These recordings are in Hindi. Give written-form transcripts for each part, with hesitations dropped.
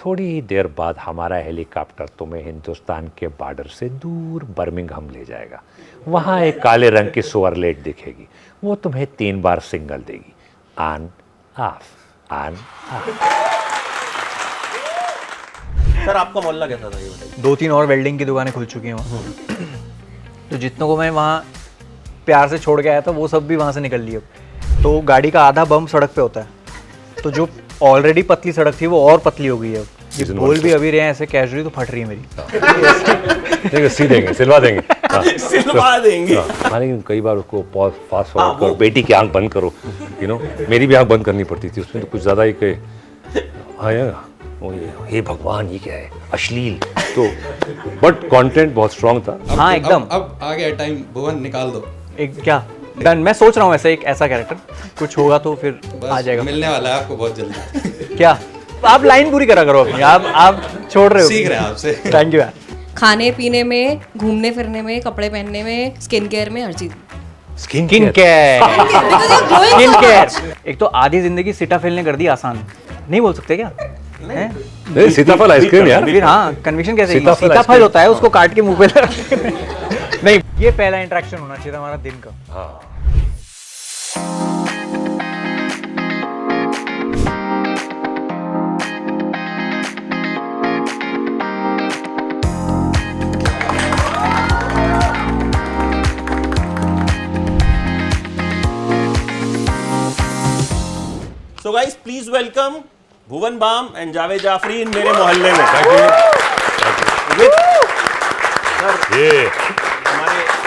थोड़ी ही देर बाद हमारा हेलीकॉप्टर तुम्हें हिंदुस्तान के बॉर्डर से दूर बर्मिंघम ले जाएगा। वहाँ एक काले रंग की सुअरलेट दिखेगी, वो तुम्हें 3 बार सिग्नल देगी, ऑन ऑन ऑफ। सर आपका मोहल्ला कैसा था ये बताइए? 2-3 और वेल्डिंग की दुकानें खुल चुकी हैं वहाँ। तो जितनों को मैं वहाँ प्यार से छोड़ के आया था वो सब भी वहाँ से निकल लिए। तो गाड़ी का आधा बम सड़क पे होता है, तो जो ऑलरेडी पतली सड़क थी वो और पतली हो गई है। ये बोल भी अभी रहे हैं ऐसे कैजुअली, तो फट रही है मेरी। सी देंगे, सिलवा देंगे, सिलवा देंगे। हाँ, लेकिन कई बार उसको पॉज फास्ट फॉरवर्ड करो, बेटी की आंख बंद करो, मेरी भी आंख बंद करनी पड़ती थी, उसमें तो कुछ ज़्यादा ही हे भगवान ये क्या है, अश्लील। तो बट कंटेंट बहुत स्ट्रांग था। हाँ एकदम। अब आ गया टाइम, भुवन निकाल दो। एक क्या डन, मैं सोच रहा हूँ ऐसे एक ऐसा कैरेक्टर कुछ होगा तो फिर आ जाएगा। मिलने वाला है आपको बहुत जल्दी। क्या आप लाइन पूरी करा करो अपनी, आप छोड़ रहे हो। सीख रहे हैं आपसे। थैंक यू यार। खाने पीने में, घूमने फिरने में, कपड़े पहनने में, स्किन केयर में, हर चीज। Skin skin care. Skin care. एक तो आधी जिंदगी सीताफल ने कर दी आसान, नहीं बोल सकते क्या? नहीं, सीताफल आइसक्रीम यार। फिर हाँ, कन्विक्शन कैसे? सीताफल सीताफल होता है, उसको काट के मुंह पे लगा। नहीं, ये पहला इंटरेक्शन होना चाहिए था हमारा दिन का। हाँ। So guys please welcome Bhuvan Bam and Javed Jaffrey in मेरे मोहल्ले में।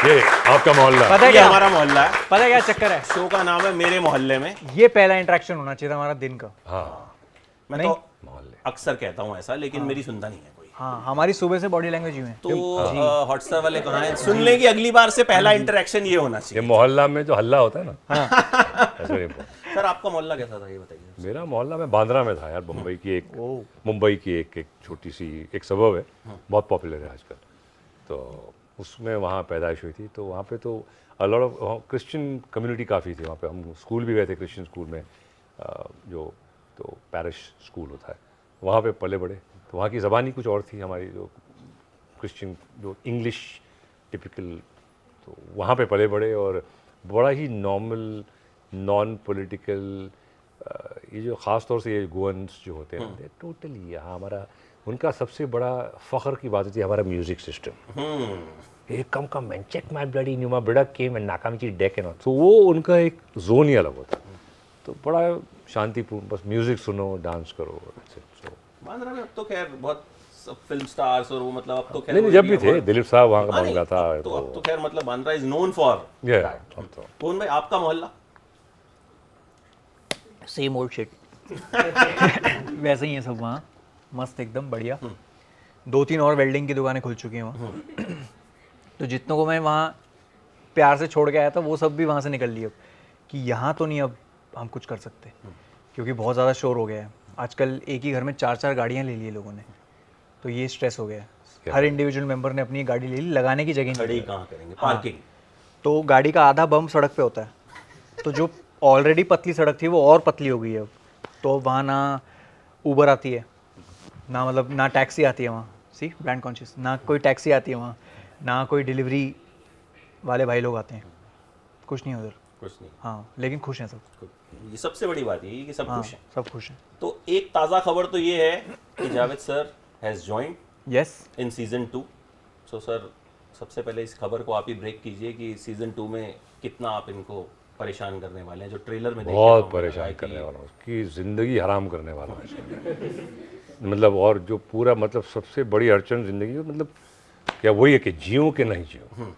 ये आपका मोहल्ला, पता है ये क्या? हमारा मोहल्ला है। पता है क्या चक्कर है? शो का नाम है मेरे मोहल्ले में। ये पहला इंटरेक्शन होना चाहिए था हमारा दिन का। हाँ, मैं नहीं? तो मोहल्ले। अक्सर कहता हूँ ऐसा, लेकिन मेरी सुनता नहीं है कोई। हाँ, हमारी सुबह से बॉडी लैंग्वेज यूं है। तो हॉटस्टार वाले कहाँ हैं? सुन लें कि अगली बार से पहला इंटरेक्शन ये होना ये चाहिए। मोहल्ला में जो हल्ला होता है ना, ऐसा नहीं बोलते। सर आपका मोहल्ला कैसा था ये बताइए? मेरा मोहल्ला में बांद्रा में था यार, मुंबई की एक छोटी सी एक सबब है, बहुत पॉपुलर है आजकल। तो उसमें वहाँ पैदाइश हुई थी, तो वहाँ पे तो लॉट ऑफ क्रिश्चियन कम्युनिटी काफ़ी थी वहाँ पे। हम स्कूल भी गए थे क्रिश्चियन स्कूल में, जो तो पैरिश स्कूल होता है, वहाँ पे पले बड़े। तो वहाँ की ज़बान ही कुछ और थी हमारी, जो क्रिश्चियन जो इंग्लिश टिपिकल, तो वहाँ पे पले बड़े। और बड़ा ही नॉर्मल नॉन पॉलिटिकल, ये जो ख़ास तौर से ये गोवंस जो होते हैं टोटली यहाँ हमारा, उनका सबसे बड़ा फ़ख्र की बात होती है हमारा म्यूज़िक सिस्टम। ये come man check my bloody new my brother came and नाकाम की डेक एंड, तो वो उनका एक जोन ही अलग होता है। तो बड़ा शांतिपूर्ण, बस म्यूज़िक सुनो, डांस करो। बांद्रा में अब तो खैर बहुत सब फिल्म स्टार्स और वो मतलब अब तो खैर नहीं, जब भी थे दिलीप साहब वहाँ का बन था। अब तो खैर मतलब बांद्रा इज नोन फॉर। कौन भाई आपका मोहल्ला? Same old shit. वैसे ही है सब वहाँ, मस्त एकदम बढ़िया। 2-3 और वेल्डिंग की दुकानें खुल चुकी हैं वहाँ। तो जितनों को मैं वहाँ प्यार से छोड़ के आया था वो सब भी वहाँ से निकल लिए कि यहाँ तो नहीं अब हम कुछ कर सकते, क्योंकि बहुत ज़्यादा शोर हो गया है आजकल। एक ही घर में 4-4 गाड़ियाँ ले ली लोगों ने, तो ये स्ट्रेस हो गया है। हर इंडिविजुअल मेंबर ने अपनी गाड़ी ले ली, लगाने की जगह खड़ी नहीं। कहाँ करेंगे? पार्किंग। तो गाड़ी का आधा बम सड़क पे होता है, तो जो ऑलरेडी पतली सड़क थी वो और पतली हो गई है अब। तो वहाँ ना ऊबर आती है, ना मतलब ना टैक्सी आती है वहाँ। सी ब्रांड कॉन्शियस, ना कोई टैक्सी आती है वहाँ, ना कोई डिलीवरी वाले भाई लोग आते हैं, कुछ नहीं उधर। कुछ नहीं। हाँ, लेकिन खुश हैं सब। ये सबसे बड़ी बात है कि सब हाँ, खुश हैं। सब खुश हैं। तो एक ताज़ा खबर तो ये है कि Javed sir has joined yes. In season 2। So sir सबसे पहले इस खबर को आप ही ब्रेक कीजिए कि सीजन 2 में कितना आप इनको परेशान करने वाले हैं। जो ट्रेलर में बहुत परेशान करने वाला हूँ, उसकी ज़िंदगी हराम करने वाला हूँ। मतलब और जो पूरा मतलब सबसे बड़ी अड़चन ज़िंदगी मतलब क्या वही है कि जियो कि नहीं जियो।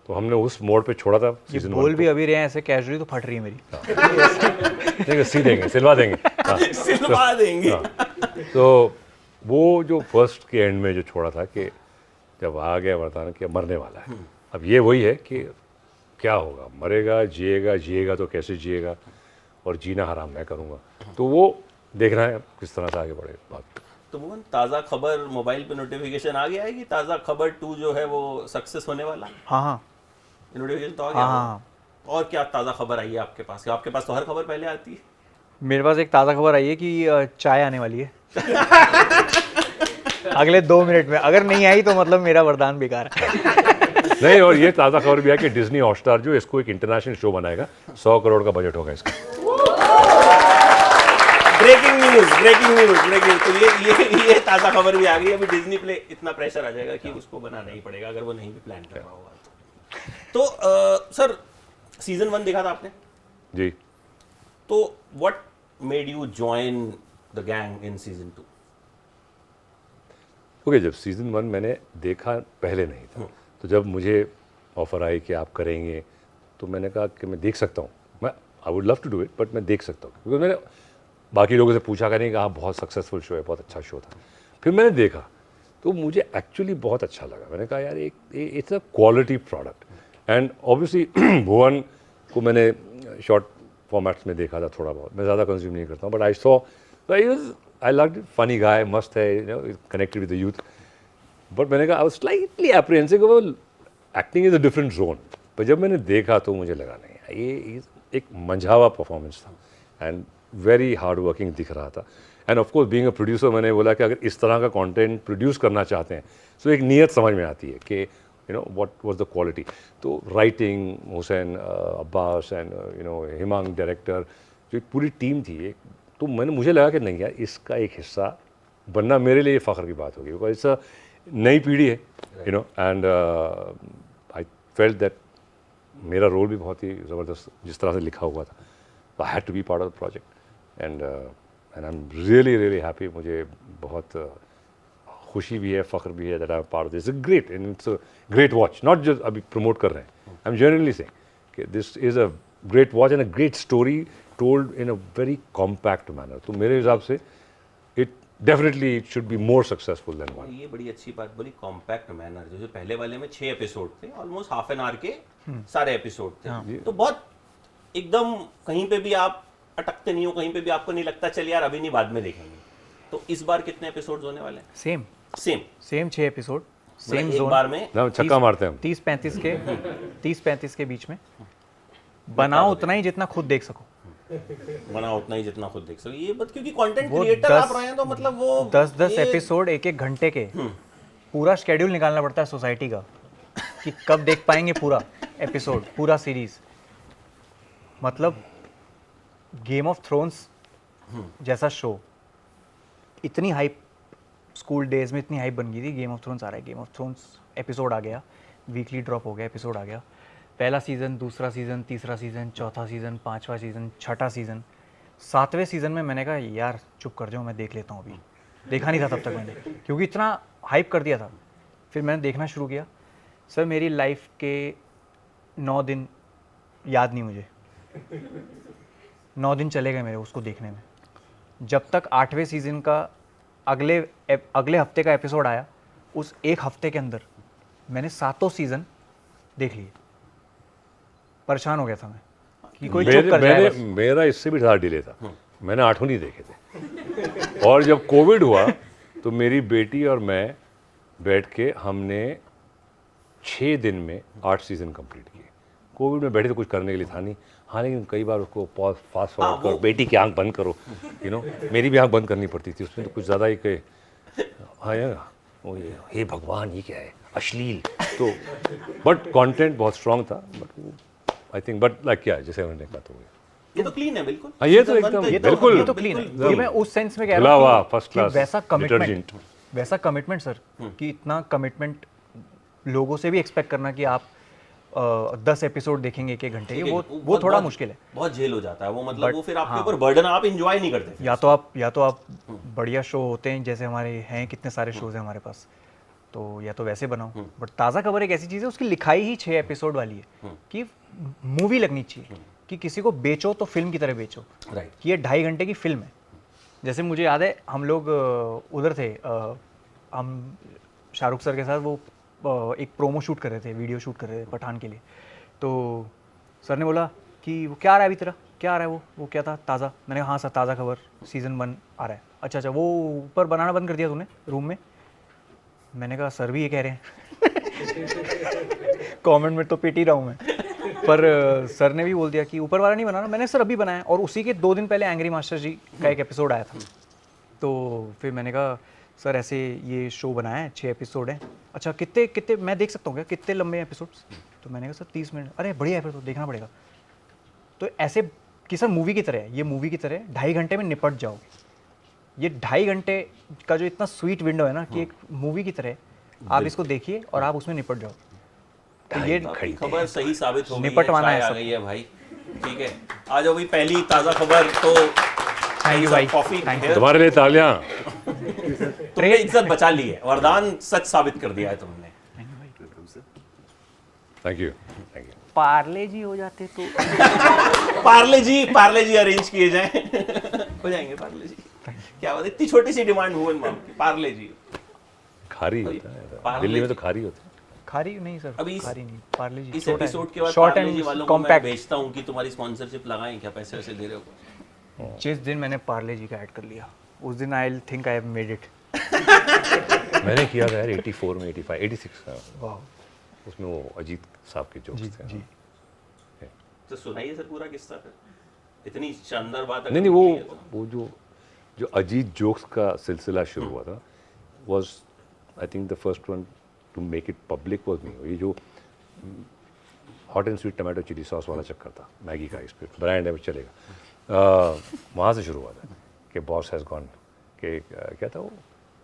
तो हमने उस मोड़ पे छोड़ा था ये सीजन बोल भी अभी रहे हैं ऐसे कैजुअली, तो फट रही है मेरी। देखिए सी देंगे, सिलवा देंगे। हाँ, सिलवा देंगे। तो वो जो फर्स्ट के एंड में जो छोड़ा था कि जब आ गया वरदान कि मरने वाला है, अब ये वही है कि क्या होगा, मरेगा, जिएगा तो कैसे जिएगा, और जीना हराम मैं करूँगा। तो वो देखना है किस तरह से आगे बढ़े बात। तो भुवन ताज़ा खबर मोबाइल पे नोटिफिकेशन आ गया है कि ताज़ा खबर 2 जो है वो सक्सेस होने वाला है? हाँ, नोटिफिकेशन तो आ गया। हाँ। और क्या ताज़ा खबर आई है आपके पास? आपके पास तो हर खबर पहले आती है। मेरे पास एक ताज़ा खबर आई है कि चाय आने वाली है। अगले 2 मिनट में अगर नहीं आई तो मतलब मेरा वरदान बेकार है। नहीं, और ये ताज़ा खबर भी है कि डिज्नी हॉटस्टार जो इसको एक इंटरनेशनल शो बनाएगा, 100 करोड़ का बजट होगा इसका। Breaking news. तो ये ताज़ा खबर भी आ गई। अभी डिज्नी प्ले इतना प्रेशर आ जाएगा कि उसको बनाना ही पड़ेगा अगर वो नहीं भी प्लान कर रहा होगा तो सर सीजन 1 देखा था आपने? जी। तो what made you join the gang in season 2? Okay, जब सीज़न 1 मैंने देखा पहले नहीं था, तो जब मुझे ऑफ़र आई कि आप करेंगे, तो मैंने कहा कि मैं देख सकता हूँ, मैं I would love to do it, but मैं देख सकता हूँ, क्योंकि मैंने बाकी लोगों से पूछा कि नहीं, कहा बहुत सक्सेसफुल शो है, बहुत अच्छा शो था। फिर मैंने देखा तो मुझे एक्चुअली बहुत अच्छा लगा। मैंने कहा यार it's a quality product. And obviously Bhuvan को मैंने शॉर्ट फॉर्मेट्स में देखा था थोड़ा बहुत, मैं ज़्यादा कंज्यूम नहीं करता हूँ, but I loved it, funny guy, मस्त है, connected with the youth. But मैंने कहा आई वाज स्लाइटली एप्रीहेंसिव, वो acting is a different zone. पर जब मैंने देखा तो मुझे लगा नहीं, ये एक मंझावा परफॉर्मेंस था एंड वेरी हार्ड वर्किंग दिख रहा था। End of course being a producer, मैंने बोला कि अगर इस तरह का कंटेंट प्रोड्यूस करना चाहते हैं तो एक नीयत समझ में आती है कि व्हाट वाज द क्वालिटी। तो writing, Hussain Abbas and Himang director, जो एक पूरी टीम थी, एक तो मुझे लगा कि नहीं यार, इसका एक हिस्सा बनना मेरे लिए फ़ख्र की बात होगी, बिकॉज इट्स नई पीढ़ी है, एंड आई फेल्ट दैट मेरा रोल भी बहुत ही ज़बरदस्त जिस तरह से लिखा हुआ था, I had to be part of the project and I am really happy. मुझे बहुत खुशी भी है, फ़ख्र भी है that I am part of this great, and it's a great watch. Not just अभी प्रमोट कर रहे हैं, आई एम जनरली सेइंग कि this is a great watch and a great story told in a very compact manner. तो मेरे हिसाब से it definitely it should be more successful than one. ये बड़ी अच्छी बात बोली, कॉम्पैक्ट मैनर। जो पहले वाले में 6 एपिसोड थे, ऑलमोस्ट हाफ एन आवर के सारे एपिसोड थे, तो बहुत एकदम कहीं पे भी आप अटकते नहीं हो, कहीं पे भी आपको नहीं लगता चल यार अभी नहीं बाद में देखेंगे। तो इस बार कितने एपिसोड्स होने वाले हैं? सेम 6 एपिसोड, सेम एक जोन, बार में ना छक्का मारते हैं हम। 30-35 के बीच में। बनाओ उतना ही जितना खुद देख सको। बना उतना ही जितना खुद देख सको। ये बात, क्योंकि कंटेंट वो क्रिएटर 10 आप रहे हैं तो मतलब वो 10 एपिसोड 1 घंटे के, पूरा शेड्यूल निकालना पड़ता है सोसाइटी का कि कब देख पाएंगे पूरा एपिसोड, पूरा सीरीज। मतलब गेम ऑफ थ्रोन्स जैसा शो, इतनी हाइप स्कूल डेज में इतनी हाइप बन गई थी, गेम ऑफ थ्रोन्स आ रहा है, गेम ऑफ थ्रोन्स एपिसोड आ गया, वीकली ड्रॉप हो गया, एपिसोड आ गया, पहला सीज़न, दूसरा सीज़न, तीसरा सीज़न, चौथा सीज़न, 5वां सीज़न, 6ठा सीज़न, 7वें सीज़न में मैंने कहा यार चुप कर जाओ, मैं देख लेता हूँ। अभी देखा नहीं था तब तक मैंने, क्योंकि इतना हाइप कर दिया था। फिर मैंने देखना शुरू किया। सर मेरी लाइफ के 9 दिन याद नहीं मुझे, 9 दिन चले गए मेरे उसको देखने में। जब तक 8वें सीज़न का अगले हफ्ते का एपिसोड आया, उस एक हफ्ते के अंदर मैंने 7 सीज़न देख लिए। परेशान हो गया था मैं कि कोई चुप कर जाए बस। मेरा इससे भी ज़्यादा डिले था, मैंने 8 नहीं देखे थे। और जब कोविड हुआ तो मेरी बेटी और मैं बैठ के हमने 6 दिन में 8 सीज़न कंप्लीट किए। कोविड में बैठे तो कुछ करने के लिए था नहीं, हाँ, लेकिन कई बार उसको पॉज फास्ट फॉरवर्ड करो, बेटी की आंख बंद करो, मेरी भी आंख बंद करनी पड़ती थी उसमें, तो कुछ ज़्यादा ही कहे हाँ यार वो ये हे भगवान ये क्या है, अश्लील। तो बट कंटेंट बहुत स्ट्रांग था, but I think but like क्या है, जैसे उन्होंने कहा, तो ये तो क्लीन है बिल्कुल। हाँ, ये तो Season one एकदम ये बिल्कुल ये तो क्लीन है। ये मैं उस सेंस में कह खुला रहा हुआ हूँ फर्स्ट कि क्लास वैसा कमिटमेंट सर, कि इतना कमिटमेंट लोगों से भी एक्सपेक्ट करना कि आप 10 एपिसोड देखेंगे 1 घंटे के, वो थोड़ा मुश्किल है। बहुत झेल हो जाता है वो, मतलब वो फिर आपके ऊपर बर्डन, आप एंजॉय नहीं करते। या तो आप बढ़िया शो होते हैं, जैसे हमारे हैं कितने सारे शोज हैं हमारे पास, तो या तो वैसे बनाओ। बट ताज़ा खबर एक ऐसी चीज़ है, उसकी लिखाई ही 6 एपिसोड वाली है कि मूवी लगनी चाहिए, कि किसी को बेचो तो फिल्म की तरह बेचो, राइट, कि ये 2.5 घंटे की फिल्म है। जैसे मुझे याद है हम लोग उधर थे, हम शाहरुख सर के साथ वो एक प्रोमो शूट कर रहे थे, वीडियो शूट कर रहे थे पठान के लिए। तो सर ने बोला कि वो क्या आ रहा है अभी तेरा, क्या आ रहा है वो क्या था ताज़ा? मैंने कहा हाँ सर ताज़ा खबर सीज़न 1 आ रहा है। अच्छा वो ऊपर बनाना बंद कर दिया तूने रूम में? मैंने कहा सर भी ये कह रहे हैं। कमेंट में तो पिट ही रहा हूँ मैं, पर सर ने भी बोल दिया कि ऊपर वाला नहीं बनाना। मैंने सर अभी बनाया, और उसी के 2 दिन पहले एंग्री मास्टर जी का एक एपिसोड आया था। तो फिर मैंने कहा सर ऐसे ये शो बनाया है 6 एपिसोड हैं, अच्छा कितने कितने मैं देख सकता हूँ क्या, कितने लंबे एपिसोड्स? तो मैंने कहा सर 30 मिनट, अरे बढ़िया एपिसोड देखना पड़ेगा। तो ऐसे कि सर मूवी की तरह है, ये मूवी की तरह 2.5 घंटे में निपट जाओगे। ये 2.5 घंटे का जो इतना स्वीट विंडो है ना कि एक मूवी की तरह आप इसको देखिए और आप उसमें निपट जाओ। तो ये आपकी खबर सही साबित हो गई है, निपटवाना है चाय आ सब। गई है भाई। ठीक है, आ जाओ भाई, पहली ताजा खबर तो थैंक यू भाई, कॉफी थैंक यू। तुम्हारे लिए तालियां। तुमने इज्जत बचा ली है, वरदान सच साबित कर दिया है तुमने। Thank you, thank you. Parle G हो जाते तो पार्ले जी अरेंज किए जाएं हो जाएंगे पार्ले जी। क्या बात है, इतनी छोटी सी डिमांड भुवन माम की, पार्ले जी। खारी होता है, पार्ले दिल्ली में तो जी। खारी होता है। खारी नहीं सर, अभी खारी नहीं, पार्ले जी इस एपिसोड के बाद शॉर्ट पार्ले जी एंड वालों को मैं कॉम्पैक्ट। भेजता हूँ कि तुम्हारी स्पॉन्सरशिप लगाएं, क्या पैसे वैसे दे रहे हो? जिस दिन मैंने पार्ले जी का ऐड कर लिया उस दिन I think I have made it. मैंने किया था यार 84 में, 85, 86 का, वाह उसमें वो अजीत साहब के जोक्स थे। जी। तो सुनाइए सर पूरा किस्सा फिर, इतनी शानदार बात। नहीं नहीं, वो जो अजीत जोक्स का सिलसिला शुरू हुआ था was I think the first one to make it public was me. ये जो hot and sweet tomato chilli sauce वाला चक्कर था मैगी का, इस पे ब्रांड है चलेगा, वहाँ से शुरू हुआ था कि बॉस हैज़ गॉन, कि क्या था वो,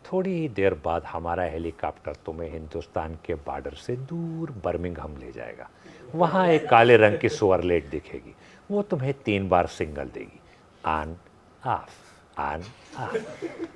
थोड़ी ही देर बाद हमारा हेलीकॉप्टर तुम्हें हिंदुस्तान के बॉर्डर से दूर बर्मिंघम ले जाएगा, वहाँ एक काले रंग की सुअरलेट दिखेगी, वो तुम्हें 3 बार सिग्नल देगी, ऑन ऑफ।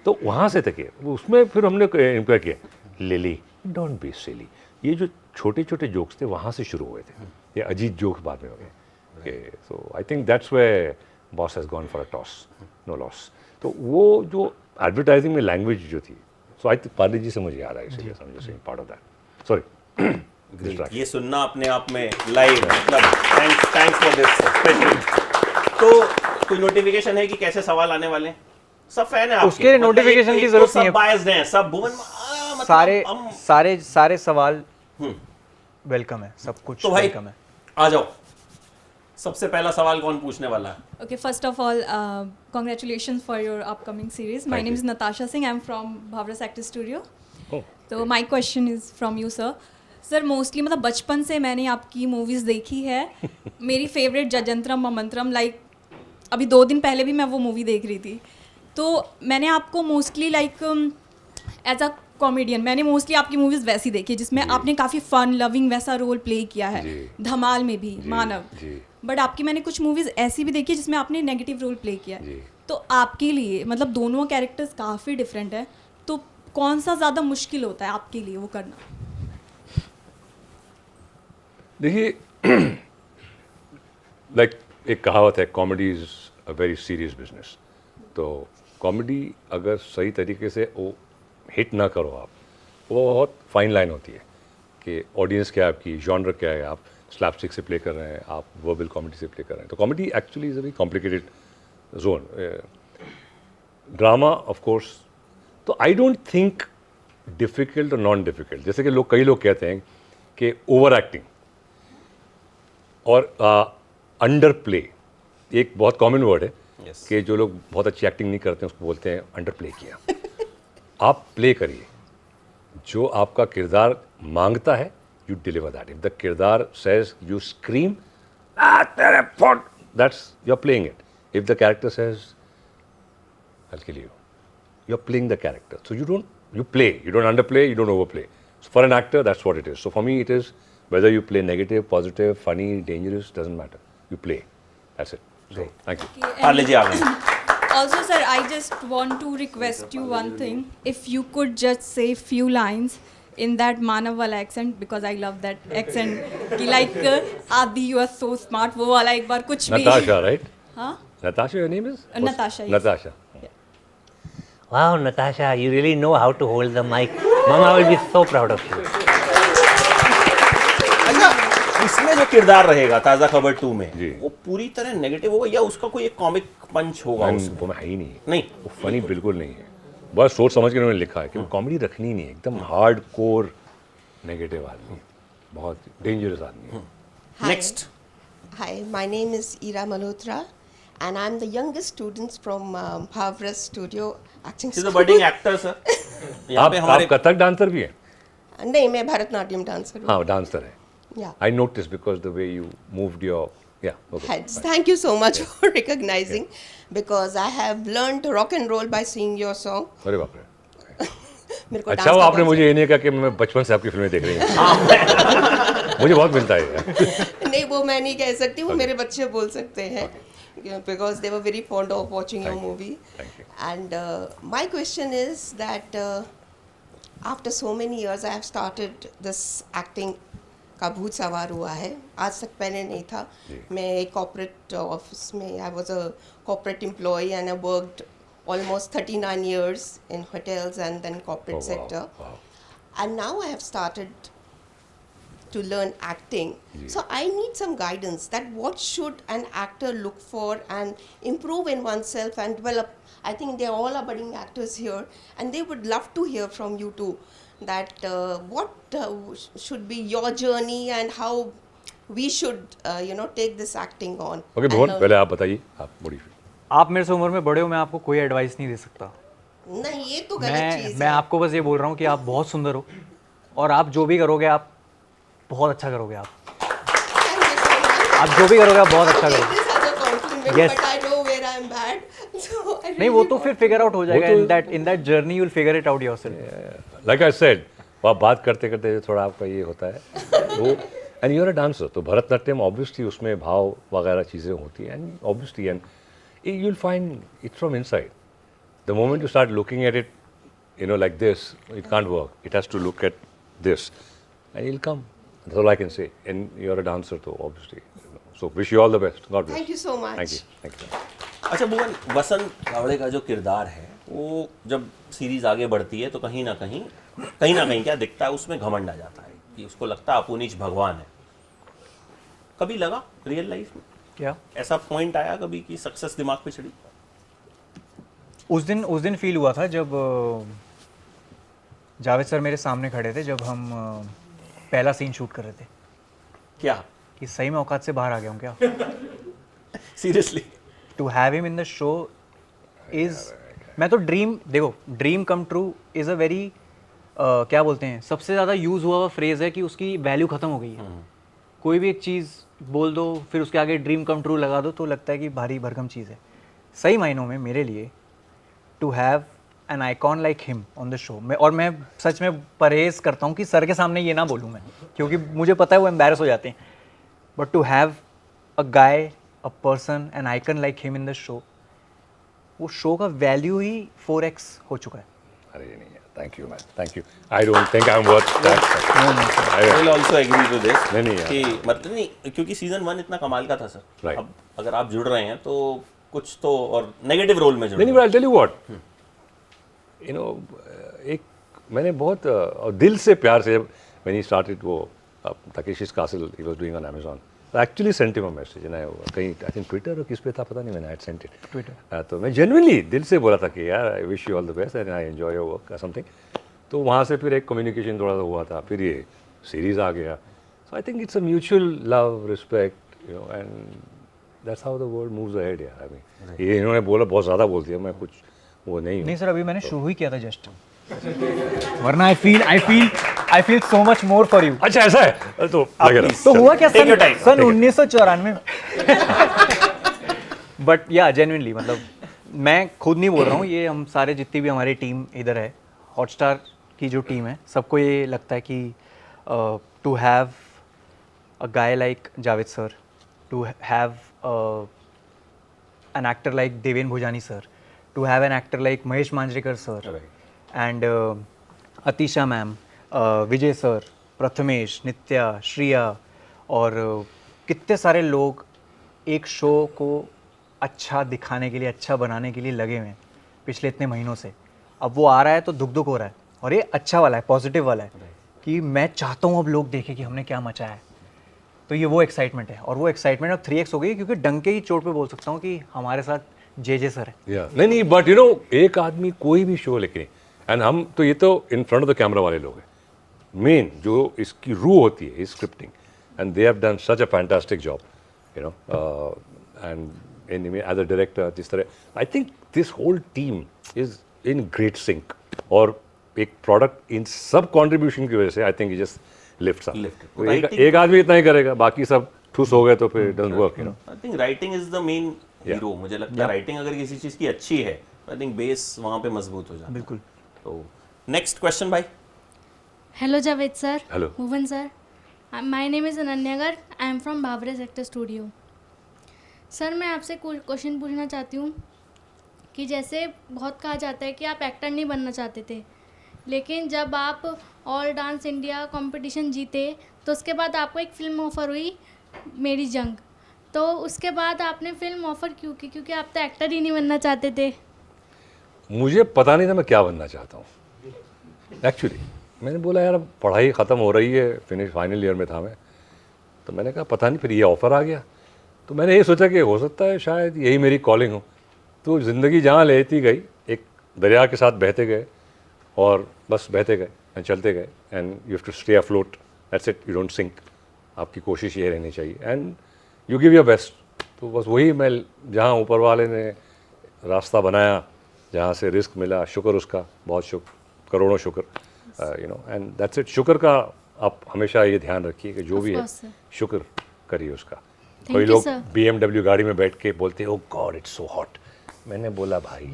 तो वहाँ से तक है उसमें, फिर हमने इनका किया लिली डोंट बी सिली। ये जो छोटे छोटे जोक्स थे वहाँ से शुरू हुए थे, ये अजीत जोक्स बाद में हो गए। So I think that's way boss has gone for a toss no loss. तो वो जो एडवर्टाइजिंग में लैंग्वेज जो थी, सो आई थिंक पार्ले जी से मुझे याद आई, इसलिए समझो पार्ट ऑफ दैट। सॉरी, ये सुनना अपने आप में लाइव, मतलब थैंक्स फॉर दिस। तो कोई नोटिफिकेशन है कि कैसे सवाल आने वाले हैं? सब फैन है आपके, उसके मतलब notification एक की तो जरूरत नहीं सब है। biased हैं, सब भुवन मतलब सारे हम सारे सारे सवाल वेलकम है, सब कुछ तो भाई वेलकम है। आ जाओ, सबसे पहला सवाल कौन पूछने वाला है? Okay, first of all, congratulations for your upcoming series. My Thank name you. is Natasha Singh. I'm from Bhavras Actor Studio. Oh, तो my question is from you, sir. Sir mostly मतलब बचपन से मैंने आपकी मूवीज़ देखी है। मेरी फेवरेट जजंत्रम ममंत्रम, लाइक अभी 2 दिन पहले भी मैं वो मूवी देख रही थी। तो मैंने आपको mostly like as a comedian मैंने मोस्टली आपकी मूवीज़ वैसी देखी है जिसमें आपने काफ़ी फन लविंग वैसा रोल प्ले किया है, जी। धमाल में भी, मानव। जी। बट आपकी मैंने कुछ मूवीज़ ऐसी भी देखी है जिसमें आपने नेगेटिव रोल प्ले किया है। जी। तो आपके लिए मतलब दोनों कैरेक्टर्स काफ़ी डिफरेंट है, तो कौन सा ज़्यादा मुश्किल होता है आपके लिए वो करना? देखिए, लाइक एक कहावत है, comedy is a very serious business. तो कॉमेडी अगर सही तरीके से वो हिट ना करो आप, वो बहुत फाइन लाइन होती है कि ऑडियंस क्या है आपकी, जॉनर क्या है, आप स्लैपस्टिक से प्ले कर रहे हैं, आप वर्बल कॉमेडी से प्ले कर रहे हैं। तो comedy actually is a very complicated zone. Drama of course, तो आई डोंट थिंक डिफ़िकल्ट और नॉन डिफ़िकल्ट, जैसे कि कई लोग कहते हैं कि ओवर एक्टिंग और अंडर प्ले एक बहुत कॉमन वर्ड है। Yes. कि जो लोग बहुत अच्छी एक्टिंग नहीं करते हैं उसको बोलते हैं अंडर प्ले किया। आप प्ले करिए, जो आपका किरदार मांगता है you deliver that. If the किरदार सेज यू स्क्रीम तेरे foot, that's you are playing it. If the character says I kill you are playing the character, so you play, you don't underplay, you don't overplay. So for an actor that's what it is. So for me it is whether you play negative, positive, funny, dangerous, doesn't matter, you play, that's it. So thank you. Parle G आ गए। Also, sir, I just want to request you one thing. If you could just say few lines in that Manaval accent, because I love that accent. कि like Adi, you are so smart. वो वाला एक बार कुछ भी। Natasha, right? हाँ? Natasha, your name is? Natasha, yes. Natasha. Wow, Natasha, you really know how to hold the mic. Mama will be so proud of you. अच्छा, इसमें जो किरदार रहेगा ताज़ा खबर 2 में, जी। वो पूरी तरह नेगेटिव होगा या उसका कोई एक कॉमिक पंच होगा उसमें? वो है ही नहीं, नहीं। वो फनी बिल्कुल नहीं है। बस सोच समझ के उन्होंने लिखा है कि कॉमेडी रखनी नहीं है, एकदम हार्ड कोर नेगेटिव आदमी, बहुत डेंजरस आदमी है। Next. Hi, my name is Ira Malhotra, and I'm the youngest student from Havra Studio Acting she is a School. Budding actor sir यहाँ पे आप हमारे कथक डांसर भी हैं? नहीं, मैं भरतनाट्यम डांसर हूँ. हाँ, डांसर है. Yeah. I noticed because the way you moved your, yeah, okay. Heads. Thank you so much for recognizing, because I have learned rock and roll by seeing your song. अरे बाप रे. मेरे को अच्छा dance वो का आपने बहुत मुझे ये नहीं कहा कि मैं बचपन से आपकी फिल्में देख रही हूँ. मुझे बहुत मिलता है. नहीं, वो मैं नहीं कह सकती, वो मेरे बच्चे बोल सकते हैं, because they were very fond of watching your movie. Thank you. And my question is that after so many years I have started this acting का भूत सवार हुआ है. आज तक पहले नहीं था. मैं एक कॉर्पोरेट ऑफिस में, I was a corporate employee and I worked almost 39 years in hotels and then corporate Oh, wow. sector. Wow. And now I have started to learn acting. So I need some guidance that what should an actor look for and improve in oneself and develop. I think they all are budding actors here, and they would love to hear from you too, that what should be your journey and how we should take this acting on. Okay and Bhuvan, learn. पहले आप बताइए. आप बड़ी आप मेरे से उम्र में बड़े हो, मैं आपको कोई एडवाइस नहीं दे सकता. नहीं, ये तो गलत चीज मैं है. आपको बस ये बोल रहा हूँ कि आप बहुत सुंदर हो, और आप जो भी करोगे आप बहुत अच्छा करोगे. Thank you so much. आप जो भी करोगे आप बहुत अच्छा Take करोगे. this as a compliment, Yes. but I know where I'm bad. So I नहीं, वो really तो फिर फिगर आउट हो जाएगा. तो- in that journey you will figure it out yourself. Like I said, वो आप बात करते करते थोड़ा आपका ये होता है वो. And you are a dancer, तो भरतनाट्यम ऑब्वियसली उसमें भाव वगैरह चीज़ें होती हैं, and obviously and you will find it from inside. The moment you start looking at it, like this, it can't work. It has to look at this, and it'll come. That's all I can say. And you're a dancer too, obviously. So wish you all the best. God bless. Thank you so much. Thank you. Thank you. अच्छा भुवन, वसंत गावड़े का जो किरदार है वो जब सीरीज आगे बढ़ती है तो कहीं ना कहीं क्या दिखता है, उसमें घमंड आ जाता है कि उसको लगता है अपुनीच भगवान है. कभी लगा रियल लाइफ में क्या ऐसा पॉइंट आया कभी कि सक्सेस दिमाग पे चढ़ी? उस दिन फील हुआ था जब जावेद सर मेरे सामने खड़े थे, जब हम पहला सीन शूट कर रहे थे, क्या कि सही में औकात से बाहर आ गया हूँ क्या. Seriously? To have him in the show is, मैं तो dream come true is a very क्या बोलते हैं, सबसे ज़्यादा यूज़ हुआ हुआ फ्रेज़ है कि उसकी वैल्यू ख़त्म हो गई है. कोई भी एक चीज़ बोल दो, फिर उसके आगे ड्रीम कम ट्रू लगा दो, तो लगता है कि भारी भरकम चीज़ है. सही मायनों में मेरे लिए to have an icon like him on the show में, और मैं सच में परहेज़ करता हूँ कि सर के सामने ये ना बोलूँ मैं, क्योंकि मुझे पता है वो एम्बैरस हो जाते हैं. But to have a guy, a person, an icon like him in the show, वो शो का वैल्यू ही 4x हो चुका है. अरे नहीं, thank you man, thank you. I don't think I am worth that. I will also agree to this. नहीं यार. कि मतलब नहीं, क्योंकि सीजन 1 इतना कमाल का था सर. Right. अब अगर आप जुड़ रहे हैं तो कुछ तो, और नेगेटिव रोल में जुड़ नहीं, रहे I tell you what, you know, एक मैंने बहुत दिल से प्यार से व्हेन ही स्टार्टेड वो तकेशी's Castle he was doing on Amazon, I actually sent him a message and I कहीं आई थिंक ट्विटर और किस पे था पता नहीं, मैंने सेंट इट ट्विटर. तो मैं जेन्युइनली दिल से बोला था कि यार I wish you all the best and I enjoy your work something. तो वहाँ से फिर एक कम्युनिकेशन थोड़ा सा हुआ था, फिर ये सीरीज आ गया. So I think it's a mutual love, respect, you know, and that's how the world moves ahead. यार आई मीन ये इन्होंने बोला, बहुत ज़्यादा बोल दिया, मैं कुछ वो नहीं हूँ. नहीं सर, अभी मैंने शुरू ही किया था जस्ट, वरना I feel so much more for you. अच्छा ऐसा है तो लगे तो हुआ क्या Take your time. सन 1994 में. बट या जेन्युइनली, मतलब मैं खुद नहीं बोल रहा हूँ, ये हम सारे जितनी भी हमारी टीम इधर है, हॉटस्टार की जो टीम है, सबको ये लगता है कि to have a guy like Javed sir, to have an actor like Deven Bhojani sir, to have an actor like Mahesh Manjrekar sir, and Atisha ma'am, Vijay sir, Prathamesh, Nitya, Shriya, और कितने सारे लोग एक शो को अच्छा दिखाने के लिए, अच्छा बनाने के लिए लगे हुए हैं पिछले इतने महीनों से. अब वो आ रहा है तो दुख हो रहा है, और ये अच्छा वाला है, पॉजिटिव वाला है, कि मैं चाहता हूँ अब लोग देखें कि हमने क्या मचाया है. तो ये वो एक्साइटमेंट है, और वो एक्साइटमेंट अब 3x हो गई, क्योंकि डंके ही चोट पे बोल सकता हूँ कि हमारे साथ जे सर है. नहीं, बट यू नो, एक आदमी कोई भी शो लेके, एंड हम तो ये तो in front of the camera वाले लोग हैं, मेन जो इसकी रूह होती है, scripting, and they have done such a fantastic job, you know, and as a director जिस तरह I think this whole team is in great sync और एक प्रोडक्ट इन सब कंट्रीब्यूशन की वजह से I think it just lifts up. Writing- एक आदमी इतना ही करेगा, बाकी सब ठूस हो गए तो फिर doesn't work, you know. I think writing is the main hero. मुझे लगता है राइटिंग अगर किसी चीज की अच्छी है आई थिंक बेस वहां पे मजबूत हो जाता है। बिल्कुल। तो नेक्स्ट क्वेश्चन भाई। Hello Javed sir. Hello. Bhuvan sir. My name is Ananyagar. I am from Bhavre Sector Studio. Sir मैं आपसे क्वेश्चन पूछना चाहती हूँ कि जैसे बहुत कहा जाता है कि आप एक्टर नहीं बनना चाहते थे, लेकिन जब आप ऑल डांस इंडिया कंपटीशन जीते तो उसके बाद आपको एक फ़िल्म ऑफ़र हुई मेरी जंग, तो उसके बाद आपने फ़िल्म ऑफ़र क्यों की? क्योंकि आप तो एक्टर ही नहीं बनना चाहते थे। मुझे पता नहीं था मैं क्या बनना चाहता हूँ एक्चुअली। मैंने बोला यार अब पढ़ाई ख़त्म हो रही है, फाइनल ईयर में था मैं, तो मैंने कहा पता नहीं, फिर ये ऑफ़र आ गया तो मैंने ये सोचा कि हो सकता है शायद यही मेरी कॉलिंग हो। तो ज़िंदगी जहाँ लेती गई, एक दरिया के साथ बहते गए और बस बहते गए एंड चलते गए and you have to stay afloat, that's it, you don't sink. आपकी कोशिश ये रहनी चाहिए and you give your best. तो बस वही मैं, जहाँ ऊपर वाले ने रास्ता बनाया, जहाँ से रिस्क मिला, शुक्र उसका, बहुत शुक्र, करोड़ों शुक्र, you know, and that's it. शुक्र का आप हमेशा ये ध्यान रखिए कि जो Of भी है course, sir. शुक्र करिए उसका। Thank कोई you, लोग sir. BMW गाड़ी में बैठ के बोलते ओ गॉड इट्स सो हॉट। मैंने बोला भाई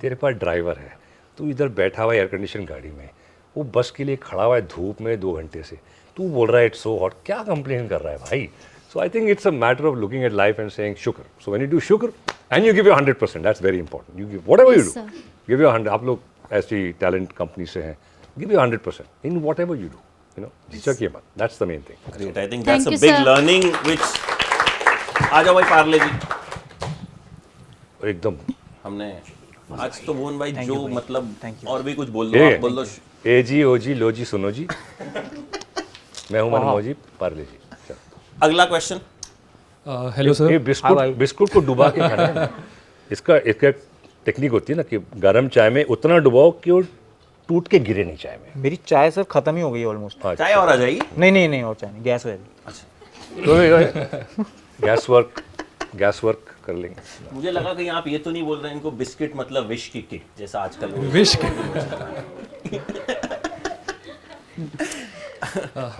तेरे पास ड्राइवर है, तू इधर बैठा हुआ है एयर कंडीशन गाड़ी में, वो बस के लिए खड़ा हुआ है धूप में 2 घंटे से, तू बोल रहा है इट्स सो हॉट, क्या कंप्लेन कर रहा है भाई? So I think it's a matter of looking at life and saying शुक्र। सो व्हेन यू डू शुक्र and you give your 100%, that's very important. You give whatever you Yes, do, sir. Give your 100। आप लोग ऐसी टैलेंट कंपनी से हैं, give your 100% in whatever you do, you know, झिझकिए मत, that's the main thing. Great, I think Thank that's a you, big sir. Learning which. आ जाओ भाई पार्ले जी। एकदम हमने आज तो भुवन भाई जो मतलब Thank you. और भी कुछ बोल दो, आप बोल दो। ए जी ओ जी लो जी सुनो जी, मैं हूं मनमोजी पार्ले जी। चलो। अगला क्वेश्चन। Hello sir. ये बिस्कुट को डुबा के खाना है। इसका टेक्निक होती है ना कि गर्म चाय में उतना डुबाओ कि वो टूट के गिरे नहीं चाय में। मेरी चाय सर ख़त्म ही हो गई ऑलमोस्ट। हाँ, चाय और आ जाएगी। नहीं और चाय नहीं, गैस हो जाएगी। तो गैस वर्क कर लेंगे। मुझे लगा कहीं आप ये तो नहीं बोल रहे हैं इनको बिस्किट मतलब विश की किट जैसा आजकल हो विश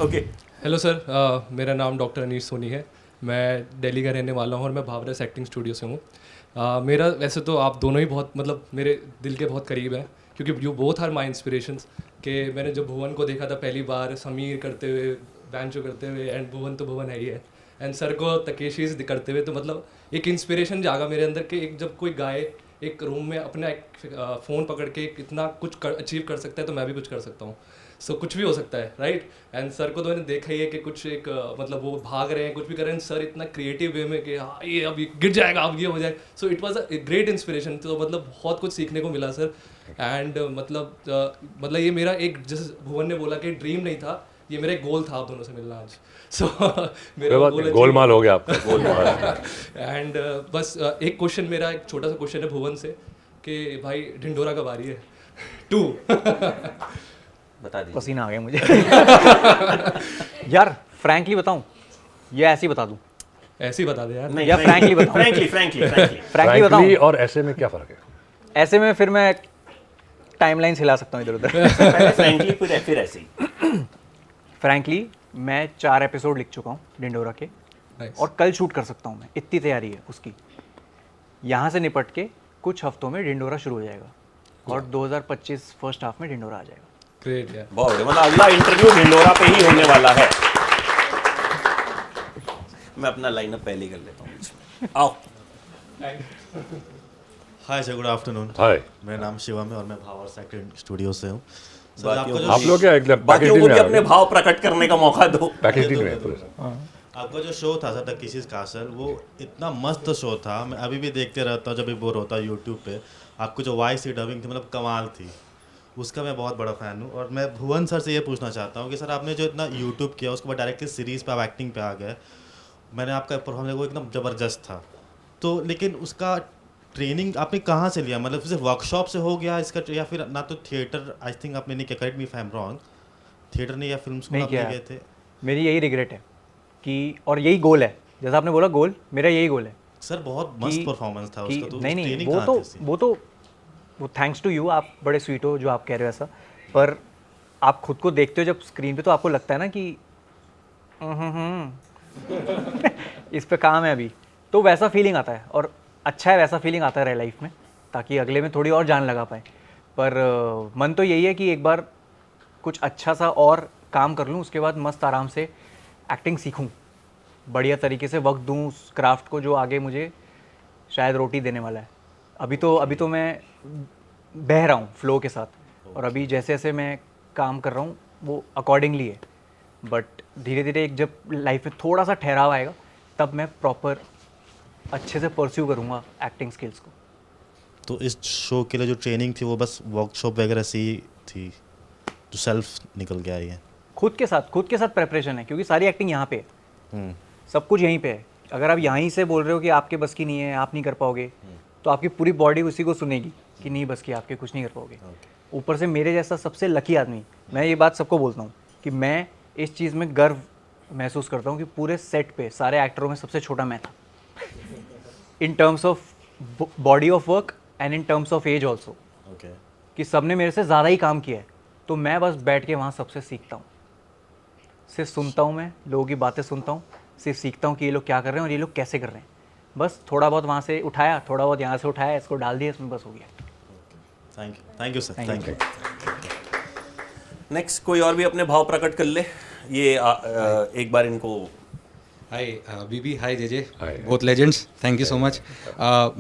ओके। हेलो सर, मेरा नाम डॉक्टर अनीश सोनी है। मैं दिल्ली का रहने वाला हूँ और मैं भावरस एक्टिंग स्टूडियो से हूँ। मेरा वैसे तो आप दोनों ही बहुत मतलब मेरे दिल के बहुत करीब हैं, क्योंकि you both are my inspirations. कि मैंने जब भुवन को देखा था पहली बार समीर करते हुए, बैंचो करते हुए, एंड भुवन तो भुवन है ही है, एंड सर को तकेशीज करते हुए, तो मतलब एक इंस्पिरेशन जागा मेरे अंदर कि एक जब कोई गाय एक रूम में अपना एक फ़ोन पकड़ के कितना कुछ अचीव कर सकता है, तो मैं भी कुछ कर सकता हूँ। सो कुछ भी हो सकता है, राइट। एंड सर को तो मैंने देखा ही है कि कुछ एक मतलब वो भाग रहे हैं, कुछ भी कर रहे हैं, सर इतना क्रिएटिव वे में कि हाँ ये अब गिर जाएगा, अब ये हो जाएगा। So it was a great inspiration. तो मतलब बहुत कुछ सीखने को मिला सर। एंड मतलब ये मेरा एक, जैसे भुवन ने बोला कि ड्रीम नहीं था, ये मेरा एक गोल था आप दोनों से मिलना आज। सो मेरा गोलमाल हो गया आपका, गोलमाल। एंड बस एक क्वेश्चन, मेरा एक छोटा सा क्वेश्चन है भुवन से कि भाई ढिंडोरा कब आ रही है 2? बता दीजिए। पसीना आ गया मुझे। यार फ्रैंकली बताऊं या ऐसे ही बता दूं? ऐसे ही बता दे यार। नहीं, या frankly बताओ। फ्रैंकली फ्रैंकली बताऊं? Frankly और ऐसे में क्या फर्क है? ऐसे में फिर मैं टाइमलाइन हिला सकता हूँ इधर उधर। पहले फ्रैंकली फिर ऐसे ही। फ्रैंकली मैं 4 एपिसोड लिख चुका हूँ डिंडोरा के, Nice. और कल शूट कर सकता हूँ मैं, इतनी तैयारी है उसकी। यहाँ से निपट के कुछ हफ्तों में डिंडोरा शुरू हो जाएगा और 2025 फर्स्ट हाफ में डिंडोरा आ जाएगा। ग्रेट यार। बहुत बढ़िया। मतलब अगला इंटरव्यू ढिंडोरा पे ही होने वाला है। मैं अपना लाइनअप पहले ही कर लेता हूँ इसमें। आओ। Hi sir, good afternoon. Hi. मेरा नाम शिवम है और मैं भावर एक्टिंग स्टूडियो से हूँ। सर बाकियों आपका आप जो लोग क्या एकदम बाकियों पैकेज को में भी आ अपने गए? भाव प्रकट करने का मौका दो। पैकेजिंग में पूरे से। आपका जो शो था सर द किसिस कासल, वो इतना मस्त शो था। मैं अभी भी देखते रहता हूँ जब भी बोर होता है यूट्यूब पे। आपको जो वॉइस की डबिंग थी मतलब कमाल थी, उसका मैं बहुत बड़ा फ़ैन हूँ। और मैं भुवन सर से ये पूछना चाहता हूँ कि सर आपने जो इतना यूट्यूब किया उसके बाद डायरेक्टली सीरीज़ पे आप एक्टिंग पे आ गए। मैंने आपका परफॉर्मेंस वो एकदम ज़बरदस्त था। तो लेकिन उसका ट्रेनिंग आपने कहाँ से लिया? मतलब सिर्फ वर्कशॉप से हो गया इसका, या फिर ना तो थिएटर, आई थिंक आपने नहीं किया, correct me if I am wrong, theatre ने या फिल्म स्कूल नहीं आपने किया। गए थे? मेरी यही रिग्रेट है कि, और यही गोल है, जैसा आपने बोला गोल, मेरा यही गोल है सर बहुत मस्त परफॉर्मेंस था उसका, तो नहीं नहीं ट्रेनिंग वो कहाँ तो थी उसकी? वो थैंक्स टू यू, आप बड़े स्वीट हो जो आप कह रहे हो ऐसा, पर आप खुद को देखते हो जब स्क्रीन पे तो आपको लगता है ना कि इस पे काम है अभी, तो वैसा फीलिंग आता है और अच्छा है वैसा फीलिंग आता रहे लाइफ में, ताकि अगले में थोड़ी और जान लगा पाए। पर मन तो यही है कि एक बार कुछ अच्छा सा और काम कर लूँ, उसके बाद मस्त आराम से एक्टिंग सीखूँ, बढ़िया तरीके से वक्त दूँ उस क्राफ्ट को जो आगे मुझे शायद रोटी देने वाला है। अभी तो मैं बह रहा हूँ फ्लो के साथ, और अभी जैसे जैसे मैं काम कर रहा हूँ वो अकॉर्डिंगली है, बट धीरे धीरे एक जब लाइफ में थोड़ा सा ठहराव आएगा तब मैं प्रॉपर अच्छे से परस्यू करूँगा एक्टिंग स्किल्स को। तो इस शो के लिए जो ट्रेनिंग थी वो बस वर्कशॉप वगैरह से ही थी, जो सेल्फ निकल के आई है? खुद के साथ प्रेपरेशन है, क्योंकि सारी एक्टिंग यहाँ पे है, सब कुछ यहीं पे है। अगर आप यहीं से बोल रहे हो कि आपके बस की नहीं है, आप नहीं कर पाओगे, तो आपकी पूरी बॉडी उसी को सुनेगी कि नहीं बस की, आपके कुछ नहीं कर पाओगे। ऊपर से मेरे जैसा सबसे लकी आदमी, मैं ये बात सबको बोलता हूँ कि मैं इस चीज़ में गर्व महसूस करता हूँ कि पूरे सेट पे सारे एक्टरों में सबसे छोटा मैं था, in terms of body of work and in terms of age also, कि सबने मेरे से ज़्यादा ही काम किया है, तो मैं बस बैठ के वहाँ सबसे सीखता हूँ, सिर्फ सुनता हूँ, मैं लोगों की बातें सुनता हूँ, सिर्फ सीखता हूँ कि ये लोग क्या कर रहे हैं और ये लोग कैसे कर रहे हैं, बस थोड़ा बहुत वहाँ से उठाया, थोड़ा बहुत यहाँ से उठाया, इसको डाल दिया, इसमें बस हो गया। Thank you sir, thank you. Next कोई और भी अपने भाव प्रकट कर ले, ये एक बार इनको। Hi BB, hi JJ, both legends, thank you so much.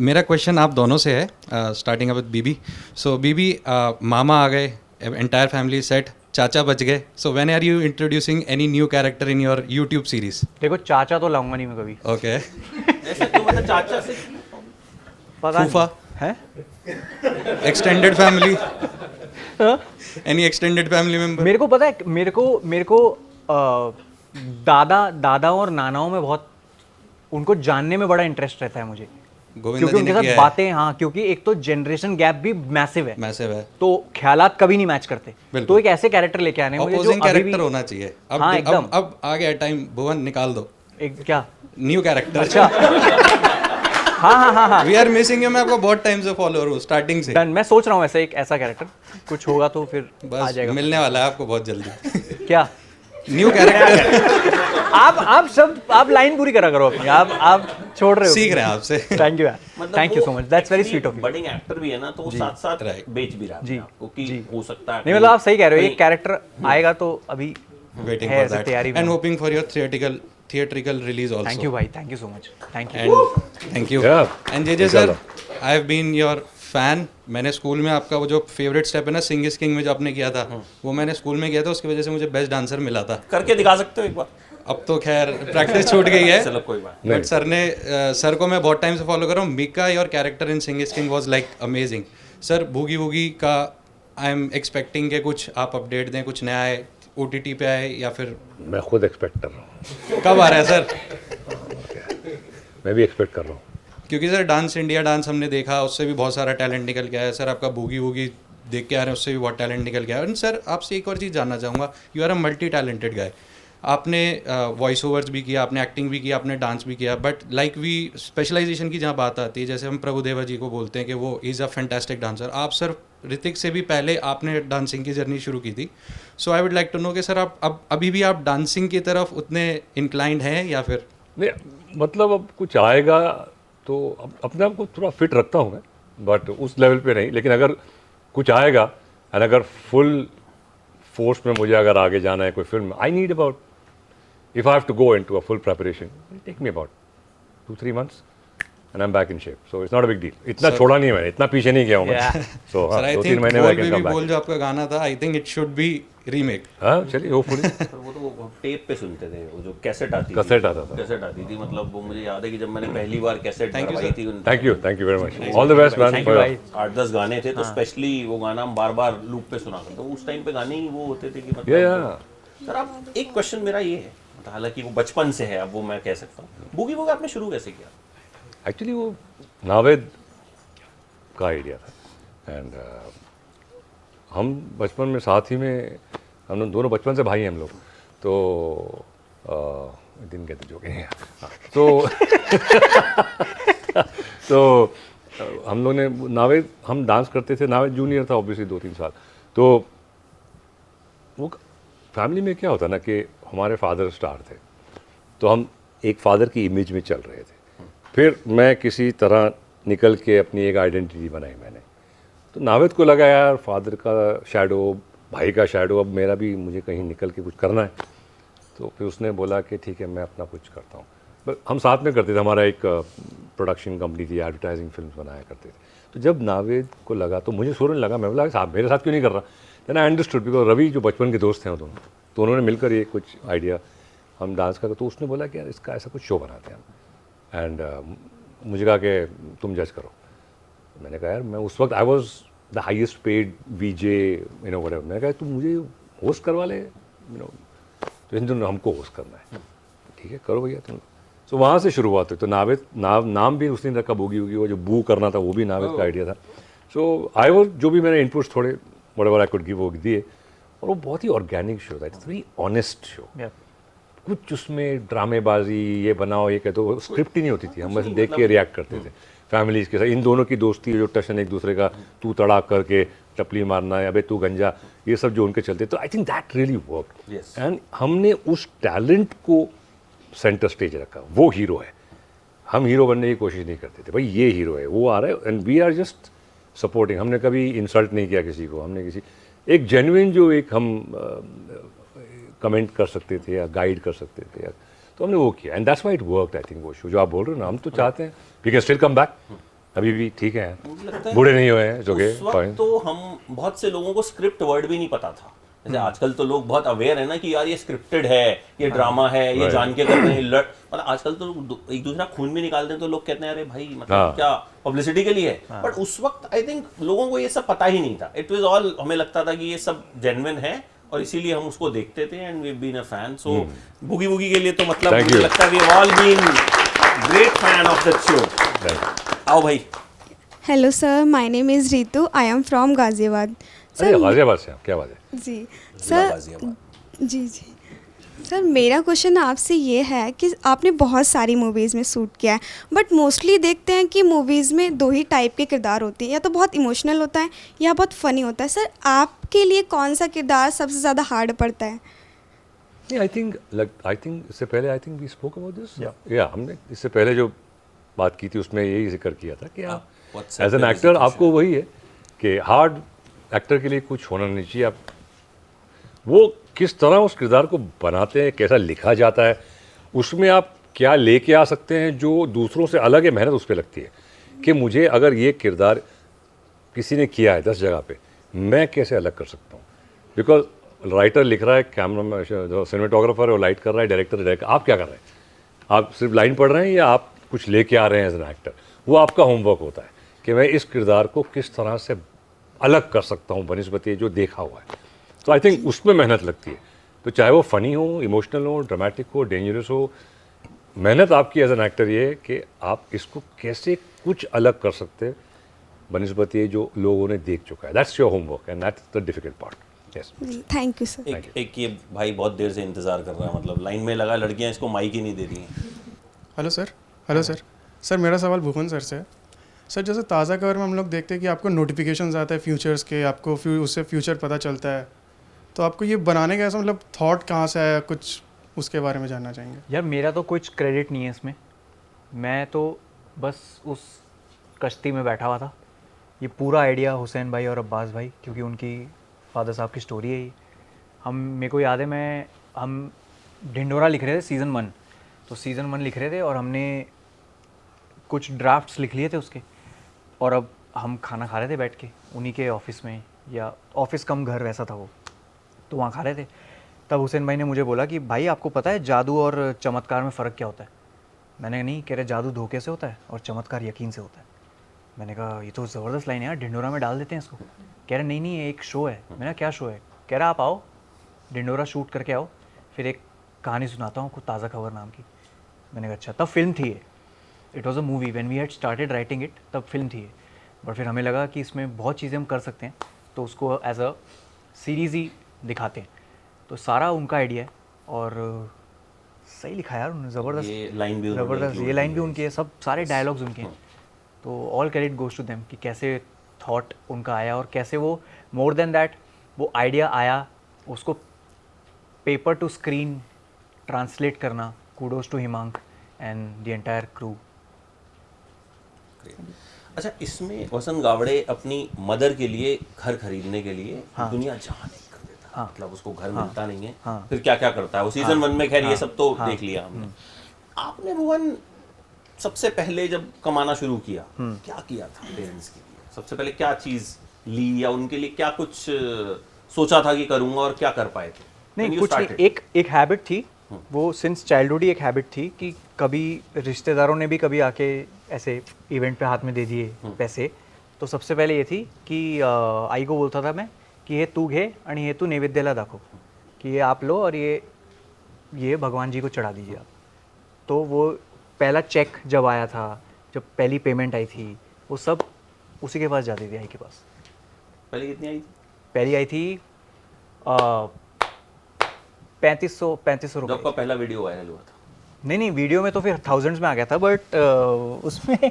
मेरा क्वेश्चन आप दोनों से है, स्टार्टिंग विद बीबी। सो बीबी, मामा आ गए, एंटायर फैमिली सेट, चाचा बच गए, so when are you introducing any new character in your YouTube series? देखो चाचा तो लाऊंगा नहीं मैं कभी। ओके। ऐसे क्यों, मतलब चाचा से पता फूफा है, extended family, any extended family member? मेरे को पता है, मेरे को दादा और नानाओं में बहुत उनको जानने में बड़ा इंटरेस्ट रहता है मुझे, गोविंदा क्योंकि जी ने उनके किया साथ है। बातें, हाँ, क्योंकि एक तो जनरेशन गैप भी मैसिव है, है। तो ख्यालात कभी नहीं मैच करते, बिल्कुल। तो एक ऐसे कैरेक्टर लेके आने मुझे जो ऑपोजिंग अभी भी, कैरेक्टर होना चाहिए। अब हाँ, एकदम। अब आ गया टाइम, भुवन निकाल दो एक क्या न्यू कैरेक्टर। अच्छा हाँ वी आर मिसिंग यू, मैं आपको बहुत टाइम से फॉलोअर हूँ, स्टार्टिंग से। डन, मैं सोच रहा हूँ ऐसा एक ऐसा कैरेक्टर कुछ होगा तो फिर आ बस जाएगा, मिलने वाला है आपको बहुत जल्दी। क्या न्यू कैरेक्टर। आप लाइन पूरी करा करो अपनी, आप छोड़ रहे हो, सीख रहे हैं आपसे। थैंक यू यार, thank you so much, that's very sweet of you. Budding actor भी है ना, तो वो साथ साथ बेच भी रहा है जी, आपको कि हो सकता है। नहीं मतलब आप सही कह रहे हो, एक कैरेक्टर आएगा तो अभी वेटिंग है फॉर ऐसे दैट तैयारी में। And hoping for your theatrical release also. Thank you भाई, thank you so much, thank you. And thank you. Yeah. And JJ sir, I have been your fan. मैंने स्कूल में आपका वो जो फेवरेट स्टेप है ना, सिंग इज किंग में जो आपने किया था, वो मैंने स्कूल में किया था, उसकी वजह से मुझे बेस्ट डांसर मिला था। करके दिखा सकते हो एक बार? अब तो खैर प्रैक्टिस छूट गई है। चलो कोई बात बट सर को मैं बहुत टाइम से फॉलो कर रहा हूँ। Mika your character in Singh is king was like amazing. Sir boogie woogie का आई एम एक्सपेक्टिंग के कुछ आप अपडेट दें, कुछ नया है, OTT पे आए या फिर? मैं खुद एक्सपेक्ट कर रहा हूँ। कब आ रहा है सर? मैं भी एक्सपेक्ट कर रहा हूँ, क्योंकि सर डांस इंडिया डांस हमने देखा, उससे भी बहुत सारा टैलेंट निकल गया है। सर आपका बूगी वूगी देख के आ रहे हैं, उससे भी बहुत टैलेंट निकल गया है। एंड सर आपसे एक और चीज़ जानना चाहूँगा, you are a multi talented guy. आपने वॉइस ओवर्स भी किया, आपने एक्टिंग भी किया, आपने डांस भी किया, बट लाइक वी स्पेशलाइजेशन की जहाँ बात आती है, जैसे हम प्रभुदेवा जी को बोलते हैं कि वो इज़ अ फैंटास्टिक डांसर, आप सर ऋतिक से भी पहले आपने डांसिंग की जर्नी शुरू की थी। So I would like to know कि सर आप अब अभी भी आप डांसिंग की तरफ उतने इंक्लाइंड हैं या फिर? नहीं, मतलब अब कुछ आएगा तो अपने आप को थोड़ा फिट रखता हूँ मैं, बट उस लेवल पे नहीं। लेकिन अगर कुछ आएगा एंड अगर फुल फोर्स में मुझे अगर आगे जाना है कोई film, I need about, if I have to go into a full preparation, take me about 2-3 months and I am back in shape, so it's not a big deal. इतना छोड़ा नहीं है मैंने, इतना पीछे नहीं गया हूँ मैं। सो सर आई 2-3 थिंक महीने में आई बोल कैन बेबी कम बोल बैक। जो आपका गाना था, आई think it should B remake. हाँ चलिए, होपफुली। सर वो तो वो टेप पे सुनते थे, वो जो कैसेट आती कैसेट आता था। कैसेट आती थी, मतलब वो मुझे याद है कि जब मैंने पहली बार कैसेट भरवाई थी। Thank you very much, all the best man. 8-10 गाने थे, तो स्पेशली वो गाना हम बार बार लूप पे सुना करते, तो उस टाइम पे गाने ही वो होते थे कि मतलब। सर आप, एक क्वेश्चन मेरा ये है, हालांकि वो बचपन से है, अब वो मैं कह सकता हूँ, बूगी वूगी आपने शुरू कैसे किया? एक्चुअली वो नावेद का आइडिया था, एंड हम बचपन में साथ ही में, हम लोग दोनों बचपन से भाई हैं हम लोग, तो दिन कहते जो हाँ, तो तो हम लोग ने नावेद, हम डांस करते थे, नावेद जूनियर था ऑब्वियसली 2-3 साल, तो वो फैमिली में क्या होता ना कि हमारे फादर स्टार थे, तो हम एक फादर की इमेज में चल रहे थे। फिर मैं किसी तरह निकल के अपनी एक आइडेंटिटी बनाई मैंने, तो नावेद को लगा यार फादर का शैडो, भाई का शैडो, अब मेरा भी मुझे कहीं निकल के कुछ करना है। तो फिर उसने बोला कि ठीक है मैं अपना कुछ करता हूँ। बट हम साथ में करते थे, हमारा एक प्रोडक्शन कंपनी थी, एडवर्टाइजिंग फिल्म्स बनाया करते थे। तो जब नावेद को लगा तो मुझे सूरन लगा, मैं बोला साहब मेरे साथ क्यों नहीं कर रहा। Then I understood, because Ravi जो बचपन के दोस्त हैं वो दोनों, तो उन्होंने मिलकर ये कुछ आइडिया हम डांस का, तो उसने बोला कि यार इसका ऐसा कुछ शो बनाते हैं हम। एंड मुझे कहा कि तुम जज करो। मैंने कहा यार मैं उस वक्त I was the highest paid VJ you know whatever. मैंने कहा तुम मुझे होस्ट करवा ले, यू नो, तो इन दोनों हमको होस्ट करना है, ठीक है करो भैया तुम। तो वहाँ से शुरुआत हुई। तो नावेद नाम भी उसने रखा बूगी वूगी, वो जो बू करना था वो भी नावेद का आइडिया था। सो आई वॉज जो भी मैंने इनपुट्स थोड़े व्हाटएवर आई कुड गिव वो दिए, और वो बहुत ही ऑर्गेनिक शो था, इट्स वेरी ऑनेस्ट शो। कुछ उसमें ड्रामेबाजी ये बनाओ ये कहते हो, स्क्रिप्ट ही नहीं होती थी, हम बस देख के रिएक्ट करते थे फैमिलीज के साथ। इन दोनों की दोस्ती जो टशन एक दूसरे का तू तड़ाक करके टपली मारना है, अबे तू गंजा, ये सब जो उनके चलते, तो आई think that really work. And हमने उस टैलेंट को सेंटर स्टेज रखा, वो हीरो है, हम हीरो बनने की कोशिश नहीं करते थे, भाई ये हीरो है, वो आ रहा है and we are just supporting. हमने कभी इंसल्ट नहीं किया किसी को, हमने किसी एक जेन्युइन जो एक हम कमेंट कर सकते थे या गाइड कर सकते थे या, तो हमने वो किया। And that's why it worked. I think वो शो जो आप बोल रहे हो ना, हम तो चाहते हैं we can still come back, अभी भी ठीक है, बूढ़े नहीं हुए हैं। उस वक्त तो हम बहुत से लोगों को स्क्रिप्ट वर्ड भी नहीं पता था। जैसे आजकल तो लोग बहुत अवेयर है ना कि यार ये स्क्रिप्टेड है, ये ड्रामा है, ये जान के कर रहे हैं, मतलब आजकल तो एक दूसरा खून भी निकालते हैं तो लोग कहते हैं अरे भाई मतलब क्या पब्लिसिटी के लिए है। बट उस वक्त आई थिंक लोगों को ये सब पता ही नहीं था। इट वाज ऑल, हमें लगता था कि ये सब जेन्युइन है और इसीलिए हम उसको देखते थे and we have been a fan. So boogie woogie के लिए तो मतलब मुझे लगता है we have all been great fan of the show. आओ भाई। Hello sir, my name is Ritu, I am from Ghaziabad. Sir Ghaziabad से, क्या बात है जी सर। जी सर, मेरा क्वेश्चन आपसे ये है कि आपने बहुत सारी मूवीज़ में शूट किया है, बट मोस्टली देखते हैं कि मूवीज़ में दो ही टाइप के किरदार होते हैं, या तो बहुत इमोशनल होता है या बहुत फ़नी होता है। सर आपके लिए कौन सा किरदार सबसे ज़्यादा हार्ड पड़ता है? आई थिंक इससे पहले I think we spoke about this, या हमने इससे पहले जो बात की थी उसमें यही जिक्र किया था कि आप एज एन एक्टर आपको वही है कि हार्ड एक्टर के लिए कुछ होना नहीं चाहिए। आप वो किस तरह उस किरदार को बनाते हैं, कैसा लिखा जाता है, उसमें आप क्या लेके आ सकते हैं जो दूसरों से अलग है, मेहनत उस पर लगती है कि मुझे अगर ये किरदार किसी ने किया है 10 जगह पे, मैं कैसे अलग कर सकता हूँ। बिकॉज राइटर लिख रहा है, कैमरा जो सिनेमेटोग्राफर है वो लाइट कर रहा है, डायरेक्टर आप क्या कर रहे हैं, आप सिर्फ लाइन पढ़ रहे हैं या आप कुछ लेके आ रहे हैं एज एन एक्टर। वो आपका होमवर्क होता है कि मैं इस किरदार को किस तरह से अलग कर सकता हूँ बनिस्बत जो देखा हुआ है। तो आई थिंक उसमें मेहनत लगती है। तो चाहे वो फ़नी हो, इमोशनल हो, ड्रामेटिक हो, डेंजरस हो, मेहनत आपकी एज एन एक्टर ये है कि आप इसको कैसे कुछ अलग कर सकते हैं बनिस्बत जो लोगों ने देख चुका है। That's your homework and that's the difficult part. Yes, thank you sir. एक ये भाई बहुत देर से इंतजार कर रहा है, मतलब लाइन में लगा, लड़कियां इसको माइक ही नहीं दे रही हैं। Hello sir. सर मेरा सवाल भुवन सर से है। सर जैसे ताज़ा खबर में हम लोग देखते हैं कि आपको नोटिफिकेशंस आते हैं फ्यूचर्स के, आपको उससे फ्यूचर पता चलता है, तो आपको ये बनाने का ऐसा मतलब थॉट कहाँ से आया, कुछ उसके बारे में जानना चाहेंगे। यार मेरा तो कुछ क्रेडिट नहीं है इसमें, मैं तो बस उस कश्ती में बैठा हुआ था। ये पूरा आइडिया हुसैन भाई और अब्बास भाई, क्योंकि उनकी फादर साहब की स्टोरी है ये। मेरे को याद है हम ढिंडोरा लिख रहे थे सीज़न 1, तो सीज़न 1 लिख रहे थे और हमने कुछ ड्राफ्ट्स लिख लिए थे उसके, और अब हम खाना खा रहे थे बैठ के उन्हीं के ऑफिस में, या ऑफिस कम घर वैसा था वो, तो वहाँ खा रहे थे। तब हुसैन भाई ने मुझे बोला कि भाई आपको पता है जादू और चमत्कार में फ़र्क क्या होता है? मैंने नहीं, कह रहे जादू धोखे से होता है और चमत्कार यकीन से होता है। मैंने कहा ये तो ज़बरदस्त लाइन है यार, ढिंडोरा में डाल देते हैं इसको। कह रहे नहीं एक शो है। मैंने क्या शो है? कह रहा आप आओ ढिंडोरा शूट करके आओ, फिर एक कहानी सुनाता हूँ कुछ ताज़ा खबर नाम की। मैंने कहा अच्छा। तब फिल्म थी ये, it was a movie when we had started writing it, तब फिल्म थी ये। बट फिर हमें लगा कि इसमें बहुत चीज़ें हम कर सकते हैं, तो उसको एज अ सीरीज़ ही दिखाते हैं। तो सारा उनका आइडिया है और सही लिखा यार उन्होंने, ज़बरदस्त। ये लाइन भी उन्होंने ज़बरदस्त, include ये लाइन की भी है। उनकी है, सब सारे डायलॉग्स उनके हैं। तो all credit goes to them कि कैसे थॉट उनका आया और कैसे वो मोर देन दैट वो आइडिया आया, उसको पेपर टू स्क्रीन ट्रांसलेट करना, kudos to Himank and the entire crew. अच्छा, इसमें वसंत गावड़े अपनी मदर के लिए घर खरीदने के लिए दुनिया जहां नहीं कर देता, मतलब उसको घर मिलता नहीं है, फिर क्या क्या करता है वो सीजन 1 में, खैर ये सब तो देख लिया हमने। आपने भुवन सबसे पहले जब कमाना शुरू किया, क्या किया था पेरेंट्स के लिए? सबसे पहले क्या चीज ली या उनके लिए क्या कुछ सोचा था कि करूंगा और क्या कर पाए थे? नहीं, कुछ नहीं, एक हैबिट थी वो, सिंस चाइल्डहुड ही एक हैबिट थी कि कभी रिश्तेदारों ने भी कभी आके ऐसे इवेंट पे हाथ में दे दिए पैसे, तो सबसे पहले ये थी कि आई को बोलता था मैं कि ये तू घे आणि हे तू नैवेद्याला दाखव, कि ये आप लो और ये भगवान जी को चढ़ा दीजिए आप। तो वो पहला चेक जब आया था, जब पहली पेमेंट आई थी, वो सब उसी के पास जाती थी, आई के पास। पहले कितनी आई थी? पहली आई थी 3500 रुपये। जब आपका पहला वीडियो वायरल हुआ था? नहीं, वीडियो में तो फिर थाउजेंड्स में आ गया था, बट उसमें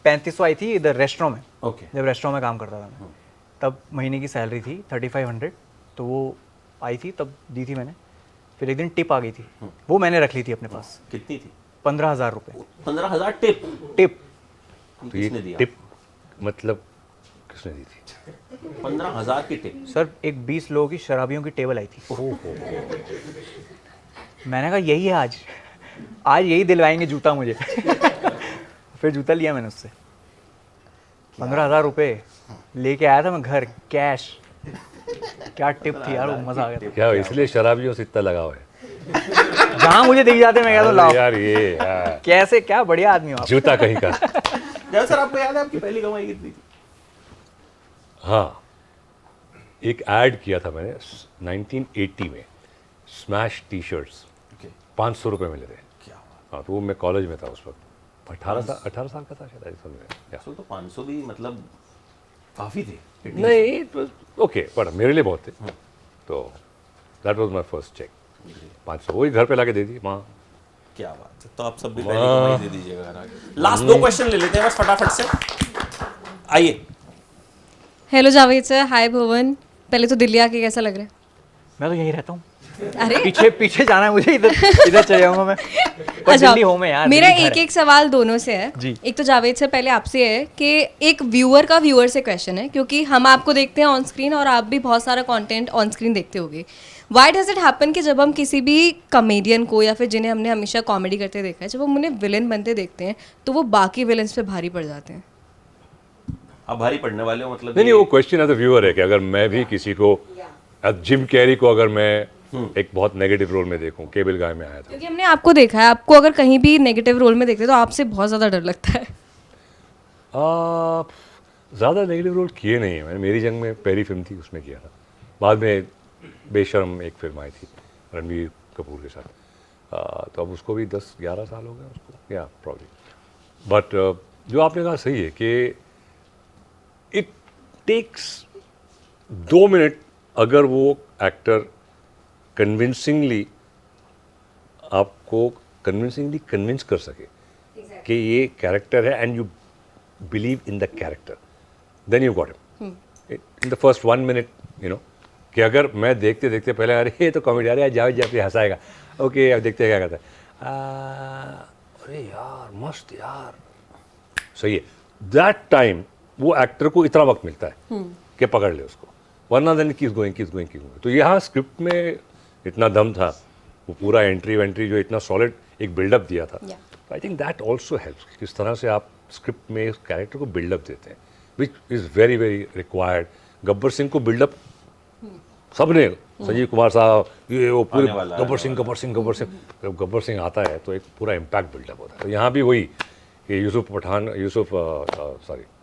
3500 आई थी इधर रेस्टोरेंट में। ओके। जब रेस्टोरेंट में काम करता था मैं, तब महीने की सैलरी थी 3500, तो वो आई थी तब दी थी मैंने। फिर एक दिन टिप आ गई थी, वो मैंने रख ली थी अपने पास। कितनी थी? 15,000 रुपये। 15,000 टिप? टिप। तो ये टिप मतलब किसने दी थी? 15,000 की टिप? सर, एक 20 लोगों की शराबियों की टेबल आई थी। मैंने कहा यही है आज यही दिलवाएंगे जूता मुझे। फिर जूता लिया मैंने उससे। 15,000 रुपये लेके आया था मैं घर, कैश। क्या टिप थी यार, वो मजा आ गया था। क्या इसलिए शराबियों से इतना लगाव है? जहाँ मुझे दिख जाते मैं कहता हूँ लाओ यार, ये कैसे, क्या बढ़िया आदमी हो आप। जूता कहीं का। जब सर आपको याद है आपकी पहली कमाई कितनी थी? हाँ, एक ऐड किया था मैंने 1980 में, स्मैश टी शर्ट्स, 500 रुपये मिले थे। हाँ, तो वो मैं कॉलेज में था उस वक्त, 18 साल का था शायद ऐसा में। तो 500 भी मतलब काफ़ी थे। नहीं, ओके, पर मेरे लिए बहुत थे। तो that was my first cheque, 500 वही घर पे लाके दे दी माँ। क्या बात है, तो आप सब भी पहले कमाई दे दीजिएगा। लास्ट 2 क्वेश्चन ले लेते हैं बस फटाफट से, आइए। हेलो जावेद सर, हाय भुवन। पहले तो दिल्ली आके कैसा लग रहा है? मैं तो यहीं रहता हूँ। अरे पीछे जाना है मुझे, इधर चले जाऊंगा मैं। पर अच्छा, दिल्ली होम है यार। मेरा दिल्ली घर है। एक सवाल दोनों से है जी। एक तो जावेद सर पहले आपसे है कि एक व्यूअर से क्वेश्चन है, क्योंकि हम आपको देखते हैं ऑन स्क्रीन और आप भी बहुत सारा कंटेंट ऑन स्क्रीन देखते होगे। व्हाई डज इट हैपन कि जब हम किसी भी कॉमेडियन को या फिर जिन्हें हमने हमेशा कॉमेडी करते देखा है, जब हम उन्हें विलन बनते देखते हैं तो वो बाकी विलन्स पे भारी पड़ जाते हैं? आप भारी पड़ने वाले हो मतलब? नहीं, वो क्वेश्चन एज अ व्यूअर है कि अगर मैं भी किसी को, जिम कैरी को अगर मैं एक बहुत नेगेटिव रोल में देखूं, केबल गाय में आया था, क्योंकि हमने आपको देखा है, आपको अगर कहीं भी नेगेटिव रोल में देखते तो आपसे बहुत ज़्यादा डर लगता है। ज़्यादा नेगेटिव रोल किए नहीं है मैंने। मेरी जंग में पहली फिल्म थी, उसमें किया था। बाद में बेशर्म एक फिल्म आई थी रणवीर कपूर के साथ, तो अब उसको भी 10-11 साल हो गए उसको, या प्रॉब्ली। बट जो आपने कहा सही है कि इट टेक्स 2 मिनट अगर वो एक्टर कन्विंसिंगली आपको कन्विंस कर सके कि ये कैरेक्टर है and you believe in the character, then you got him in the first 1 minute, you know. कि अगर मैं देखते देखते पहले अरे ये तो कॉमेडी, अरे जावेद जी आपसे हंसाएगा, ओके अब देखते हैं क्या कहता है, अरे यार मस्त यार, सही है। दैट टाइम वो एक्टर को इतना वक्त मिलता है कि पकड़ ले उसको, वरना देन कीप गोइंग। तो यहाँ स्क्रिप्ट में इतना दम था, वो पूरा एंट्री जो इतना सॉलिड एक बिल्डअप दिया था। आई थिंक दैट ऑल्सो हेल्प्स, किस तरह से आप स्क्रिप्ट में उस कैरेक्टर को बिल्डअप देते हैं, which is very very required. Gabbar Singh को बिल्डअप सबने, संजीव कुमार साहब, ये वो पूरे गब्बर सिंह आता है तो एक पूरा इम्पैक्ट बिल्डअप होता है। तो यहाँ भी वही कि यूसुफ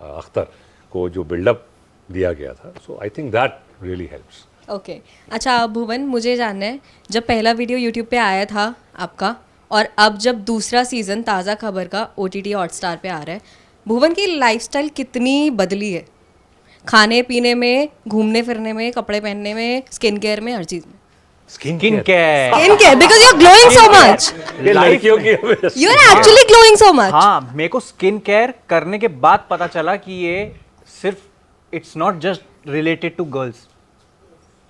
अख्तर को जो बिल्डअप दिया गया था, so I think that really helps. Okay अच्छा भुवन, मुझे जानना है, जब पहला वीडियो यूट्यूब पे आया था आपका और अब जब दूसरा सीज़न ताज़ा खबर का OTT हॉटस्टार पे आ रहा है, भुवन की लाइफस्टाइल कितनी बदली है? खाने पीने में, घूमने फिरने में, कपड़े पहनने में, स्किन केयर में, हर चीज़ में। Skin care Skin care because you're glowing so much. ये लड़कियों की हमें- You're actually glowing so much. हाँ मेरे को स्किन केयर करने के बाद पता चला कि ये सिर्फ it's not just related to girls,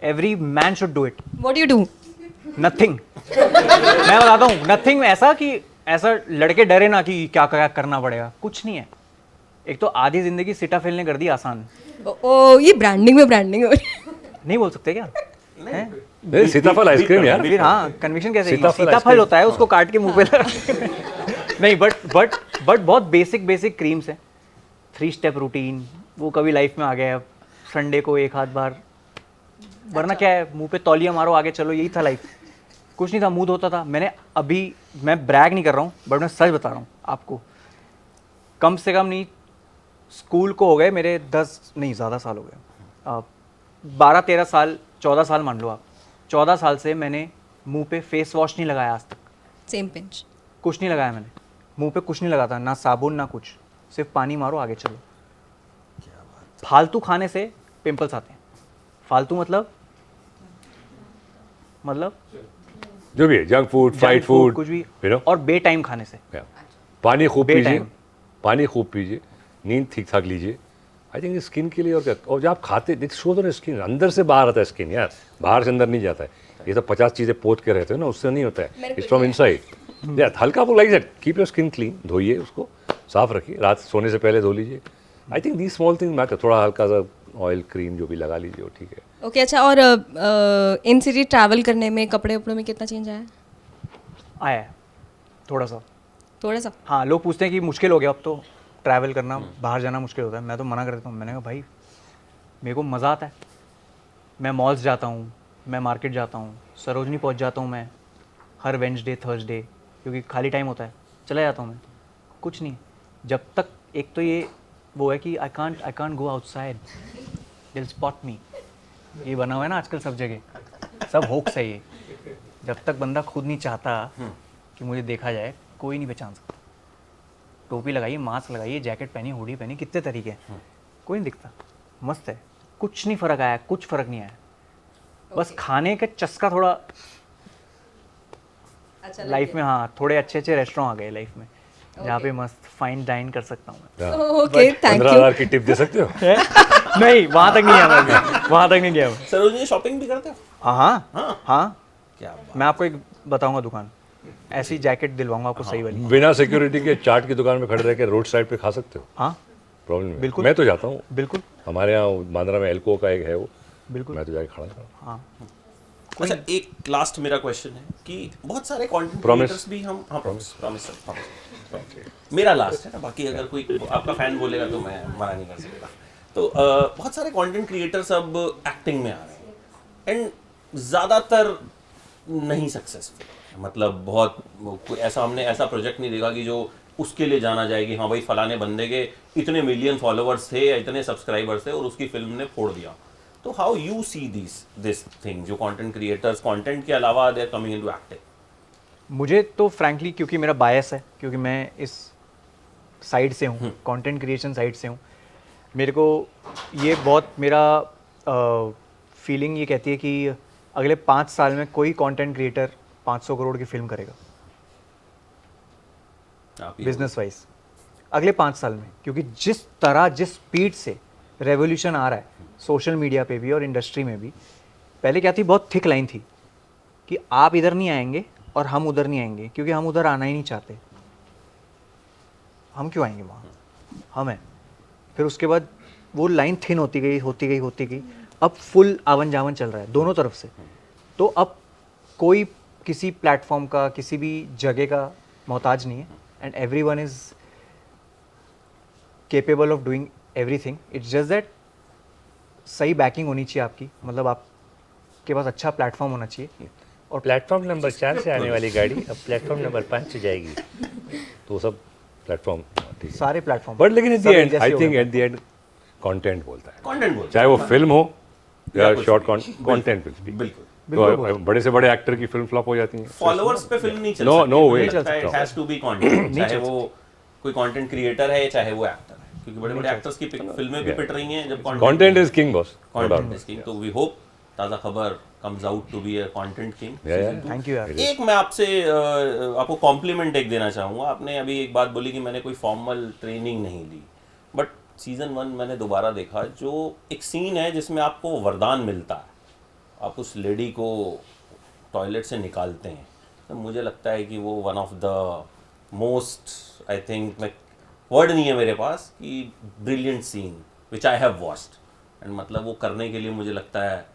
every man should do it. What do you do? Nothing. मैं बताता हूँ नथिंग ऐसा कि ऐसा लड़के डरे ना कि क्या क्या करना पड़ेगा, कुछ नहीं है. एक तो आधी जिंदगी सीटाफेल ने कर दी आसान. Oh, ये ब्रांडिंग में ब्रांडिंग हो रही है. नहीं बोल सकते क्या? हैं? नहीं, सीताफल आइसक्रीम यार. फिर हाँ कन्विक्शन कैसे? सीताफल सीताफल आइसक्रीम. होता है, उसको काट के मुंह पे लगा. नहीं बट बहुत बेसिक क्रीम्स है. 3 स्टेप रूटीन वो कभी लाइफ में आ गया. संडे को एक आध बार, वरना क्या है मुंह पे तौलिया मारो आगे चलो, यही था लाइफ. कुछ नहीं था, मूड होता था. मैं ब्रैग नहीं कर रहा हूँ बट मैं सच बता रहा हूँ आपको, कम से कम नहीं स्कूल को हो गए मेरे 10 नहीं ज़्यादा साल हो गए, 12-13 साल 14 साल मान लो आप. 14 साल से मैंने मुंह पे फेस वॉश नहीं लगाया आज तक. Same pinch. कुछ नहीं लगाया मैंने मुंह पे, कुछ नहीं लगाता, ना साबुन ना कुछ, सिर्फ पानी मारो आगे चलो. फालतू खाने से पिंपल्स आते हैं. फालतू मतलब जो भी है, जंक फूड, फ्राइड फूड, कुछ भी, you know? और बे टाइम खाने से. पानी खूब पीजिए, बेटाइम. पानी खूब पीजिए, नींद ठीक ठाक लीजिए. आई थिंक स्किन के लिए और क्या. और जब आप खाते देख शो तो स्किन अंदर से बाहर आता है. स्किन यार बाहर से अंदर नहीं जाता है. ये तो 50 चीज़ें पोत के रहते हो ना, उससे नहीं होता है. It's from inside. यार हल्का वो like that, keep your skin clean. धोइए उसको, साफ रखिए, रात सोने से पहले धो लीजिए. I think the small thing matter. थोड़ा हल्का सा ऑयल क्रीम जो भी लगा लीजिए वो ठीक है. ओके अच्छा, और इन सिटी ट्रैवल करने में कपड़े वपड़ों में कितना चेंज आया? आया है थोड़ा सा. हाँ लोग पूछते हैं कि मुश्किल हो गया अब तो ट्रैवल करना, बाहर जाना मुश्किल होता है. मैं तो मना कर देता हूँ. मैंने कहा भाई मेरे को मज़ा आता है. मैं मॉल्स जाता हूँ, मैं मार्केट जाता हूँ, सरोजनी पहुँच जाता हूँ मैं हर वेडनेसडे थर्सडे, क्योंकि खाली टाइम होता है, चला जाता हूँ मैं. कुछ नहीं जब तक एक तो ये वो है कि I can't go outside, they will spot me. ये बना हुआ है ना आजकल सब जगह, सब होक्स है ये. जब तक बंदा खुद नहीं चाहता कि मुझे देखा जाए, कोई नहीं पहचान सकता. टोपी लगाइए, मास्क लगाइए, जैकेट पहनिए, हुडी पहनिए, कितने तरीके हैं, कोई नहीं दिखता. मस्त है, कुछ नहीं फ़र्क आया, कुछ फ़र्क नहीं आया. बस खाने का चस्का थोड़ा अच्छा लाइफ में. हाँ थोड़े अच्छे रेस्टोरेंट आ गए लाइफ में जहाँ पे मस्त फाइन डाइन कर सकता हूँ मैं. ओके थैंक 15,000 की टिप दे सकते हो. नहीं वहाँ तक नहीं गया मैं, वहाँ तक नहीं गया मैं. सरोजनी शॉपिंग भी करते हो? हाँ क्या बात. मैं आपको एक बताऊंगा दुकान, ऐसी जैकेट दिलवाऊंगा आपको सही वाली. बिना सिक्योरिटी के चाट की दुकान में खड़े रह के रोड साइड पे खा सकते हो. हाँ प्रॉब्लम नहीं. बिल्कुल. मैं तो जाता हूँ. बिल्कुल. हमारे यहाँ बांद्रा में एल्को का एक है वो. बिल्कुल. मैं तो जाके खड़ा हूँ. हाँ. अच्छा एक लास्ट मेरा क्वेश्चन है कि बहुत सारे कंटेंट Promise. क्रिएटर्स भी हम प्रॉमिस मेरा लास्ट है ना, बाकी अगर कोई आपका फैन बोलेगा तो मैं मना नहीं कर सकता. तो बहुत सारे कंटेंट क्रिएटर्स अब एक्टिंग में आ रहे हैं एंड ज़्यादातर नहीं सक्सेसफुल. मतलब बहुत कोई ऐसा हमने ऐसा प्रोजेक्ट नहीं देखा कि जो उसके लिए जाना जाएगी. हाँ भाई फलाने बंदे के इतने मिलियन फॉलोअर्स थे या इतने सब्सक्राइबर्स थे और उसकी फिल्म ने फोड़ दिया. तो how you see this thing, जो कंटेंट क्रिएटर्स कंटेंट के अलावा they are coming into acting? मुझे तो फ्रैंकली क्योंकि मेरा बायस है, क्योंकि मैं इस साइड से हूँ, कंटेंट क्रिएशन साइड से हूँ, मेरे को ये बहुत मेरा फीलिंग ये कहती है कि अगले 5 साल में कोई कंटेंट क्रिएटर 500 करोड़ की फिल्म करेगा बिजनेस वाइज अगले 5 साल में. क्योंकि जिस स्पीड से रेवोल्यूशन आ रहा है सोशल मीडिया पे भी और इंडस्ट्री में भी. पहले क्या थी, बहुत थिक लाइन थी कि आप इधर नहीं आएंगे और हम उधर नहीं आएंगे, क्योंकि हम उधर आना ही नहीं चाहते. हम क्यों आएंगे वहाँ, हम हैं. फिर उसके बाद वो लाइन थिन होती गई. अब फुल आवन जावन चल रहा है दोनों तरफ से. तो अब कोई किसी प्लेटफॉर्म का, किसी भी जगह का मोहताज नहीं है and everyone is capable of doing everything. It's just that सही बैकिंग होनी चाहिए आपकी, मतलब आपके पास अच्छा प्लेटफॉर्म होना चाहिए. और प्लेटफॉर्म नंबर 4 से आने वाली गाड़ी अब प्लेटफॉर्म नंबर 5 से जाएगी. तो सब प्लेटफॉर्म सारे प्लेटफॉर्म. बट लेकिन at the and I think at the end content बोलता है. कंटेंट बोलता है, चाहे वो फिल्म हो या शॉर्ट कंटेंट विल स्पीक. बिल्कुल. तो बड़े से बड़े एक्टर की फिल्म फ्लॉप हो जाती है. फॉलोअर्स पे फिल्म नहीं चल नो सकती. No way. It has to be content, चाहे वो कोई कंटेंट क्रिएटर है चाहे वो एक्टर है, क्योंकि बड़े बड़े एक्टर्स की फिल्में भी पिट रही हैं. जब content is king boss. Content is king. तो वी होप ताज़ा खबर comes out to be a content king. Yeah, season yeah. 2. Thank you यार। एक मैं आपसे आपको कॉम्प्लीमेंट एक देना चाहूँगा। आपने अभी एक बात बोली कि मैंने कोई फॉर्मल ट्रेनिंग नहीं ली, बट सीज़न 1 मैंने दोबारा देखा, जो एक सीन है जिसमें आपको वरदान मिलता है, आप उस लेडी को टॉयलेट से निकालते हैं, तो मुझे लगता है कि वो one of the most, I think, मैं वर्ड नहीं है मेरे पास, कि brilliant scene which I have watched, and मतलब वो करने के लिए मुझे लगता है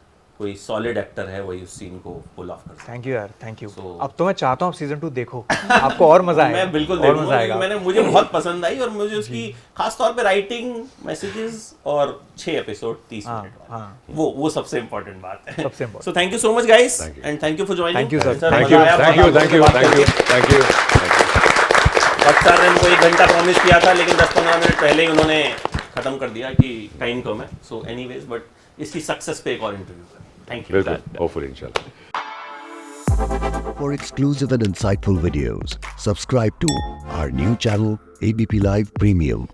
कोई सॉलिड एक्टर है वही उस सीन को पुल ऑफ कर सकता है। थैंक यू यार, थैंक यू। So- अब तो मैं चाहता हूँ आप सीजन 2 देखो, आपको और मजा आएगा। मैं बिल्कुल और देखूंगा, मजा आएगा। क्योंकि मुझे बहुत पसंद आई, और मुझे उसकी खास तौर पे राइटिंग, मैसेजेस और 6 एपिसोड 30 मिनट वाले, हाँ। वो सबसे इम्पोर्टेंट बात है। सबसे important। So thank you so much guys, and thank you for joining. Thank you, sir. Thank you thank you. वक्त सर ने इनको 1 घंटा प्रॉमिस किया था, लेकिन 10-15 मिनट पहले ही उन्होंने खत्म कर दिया कि टाइम कम है। सो एनीवेज, बट इसकी सक्सेस पे एक और इंटरव्यू करें। Thank you. बिल्कुल, होपफुली इंशाल्लाह। For exclusive and insightful videos, subscribe to our new channel ABP Live Premium.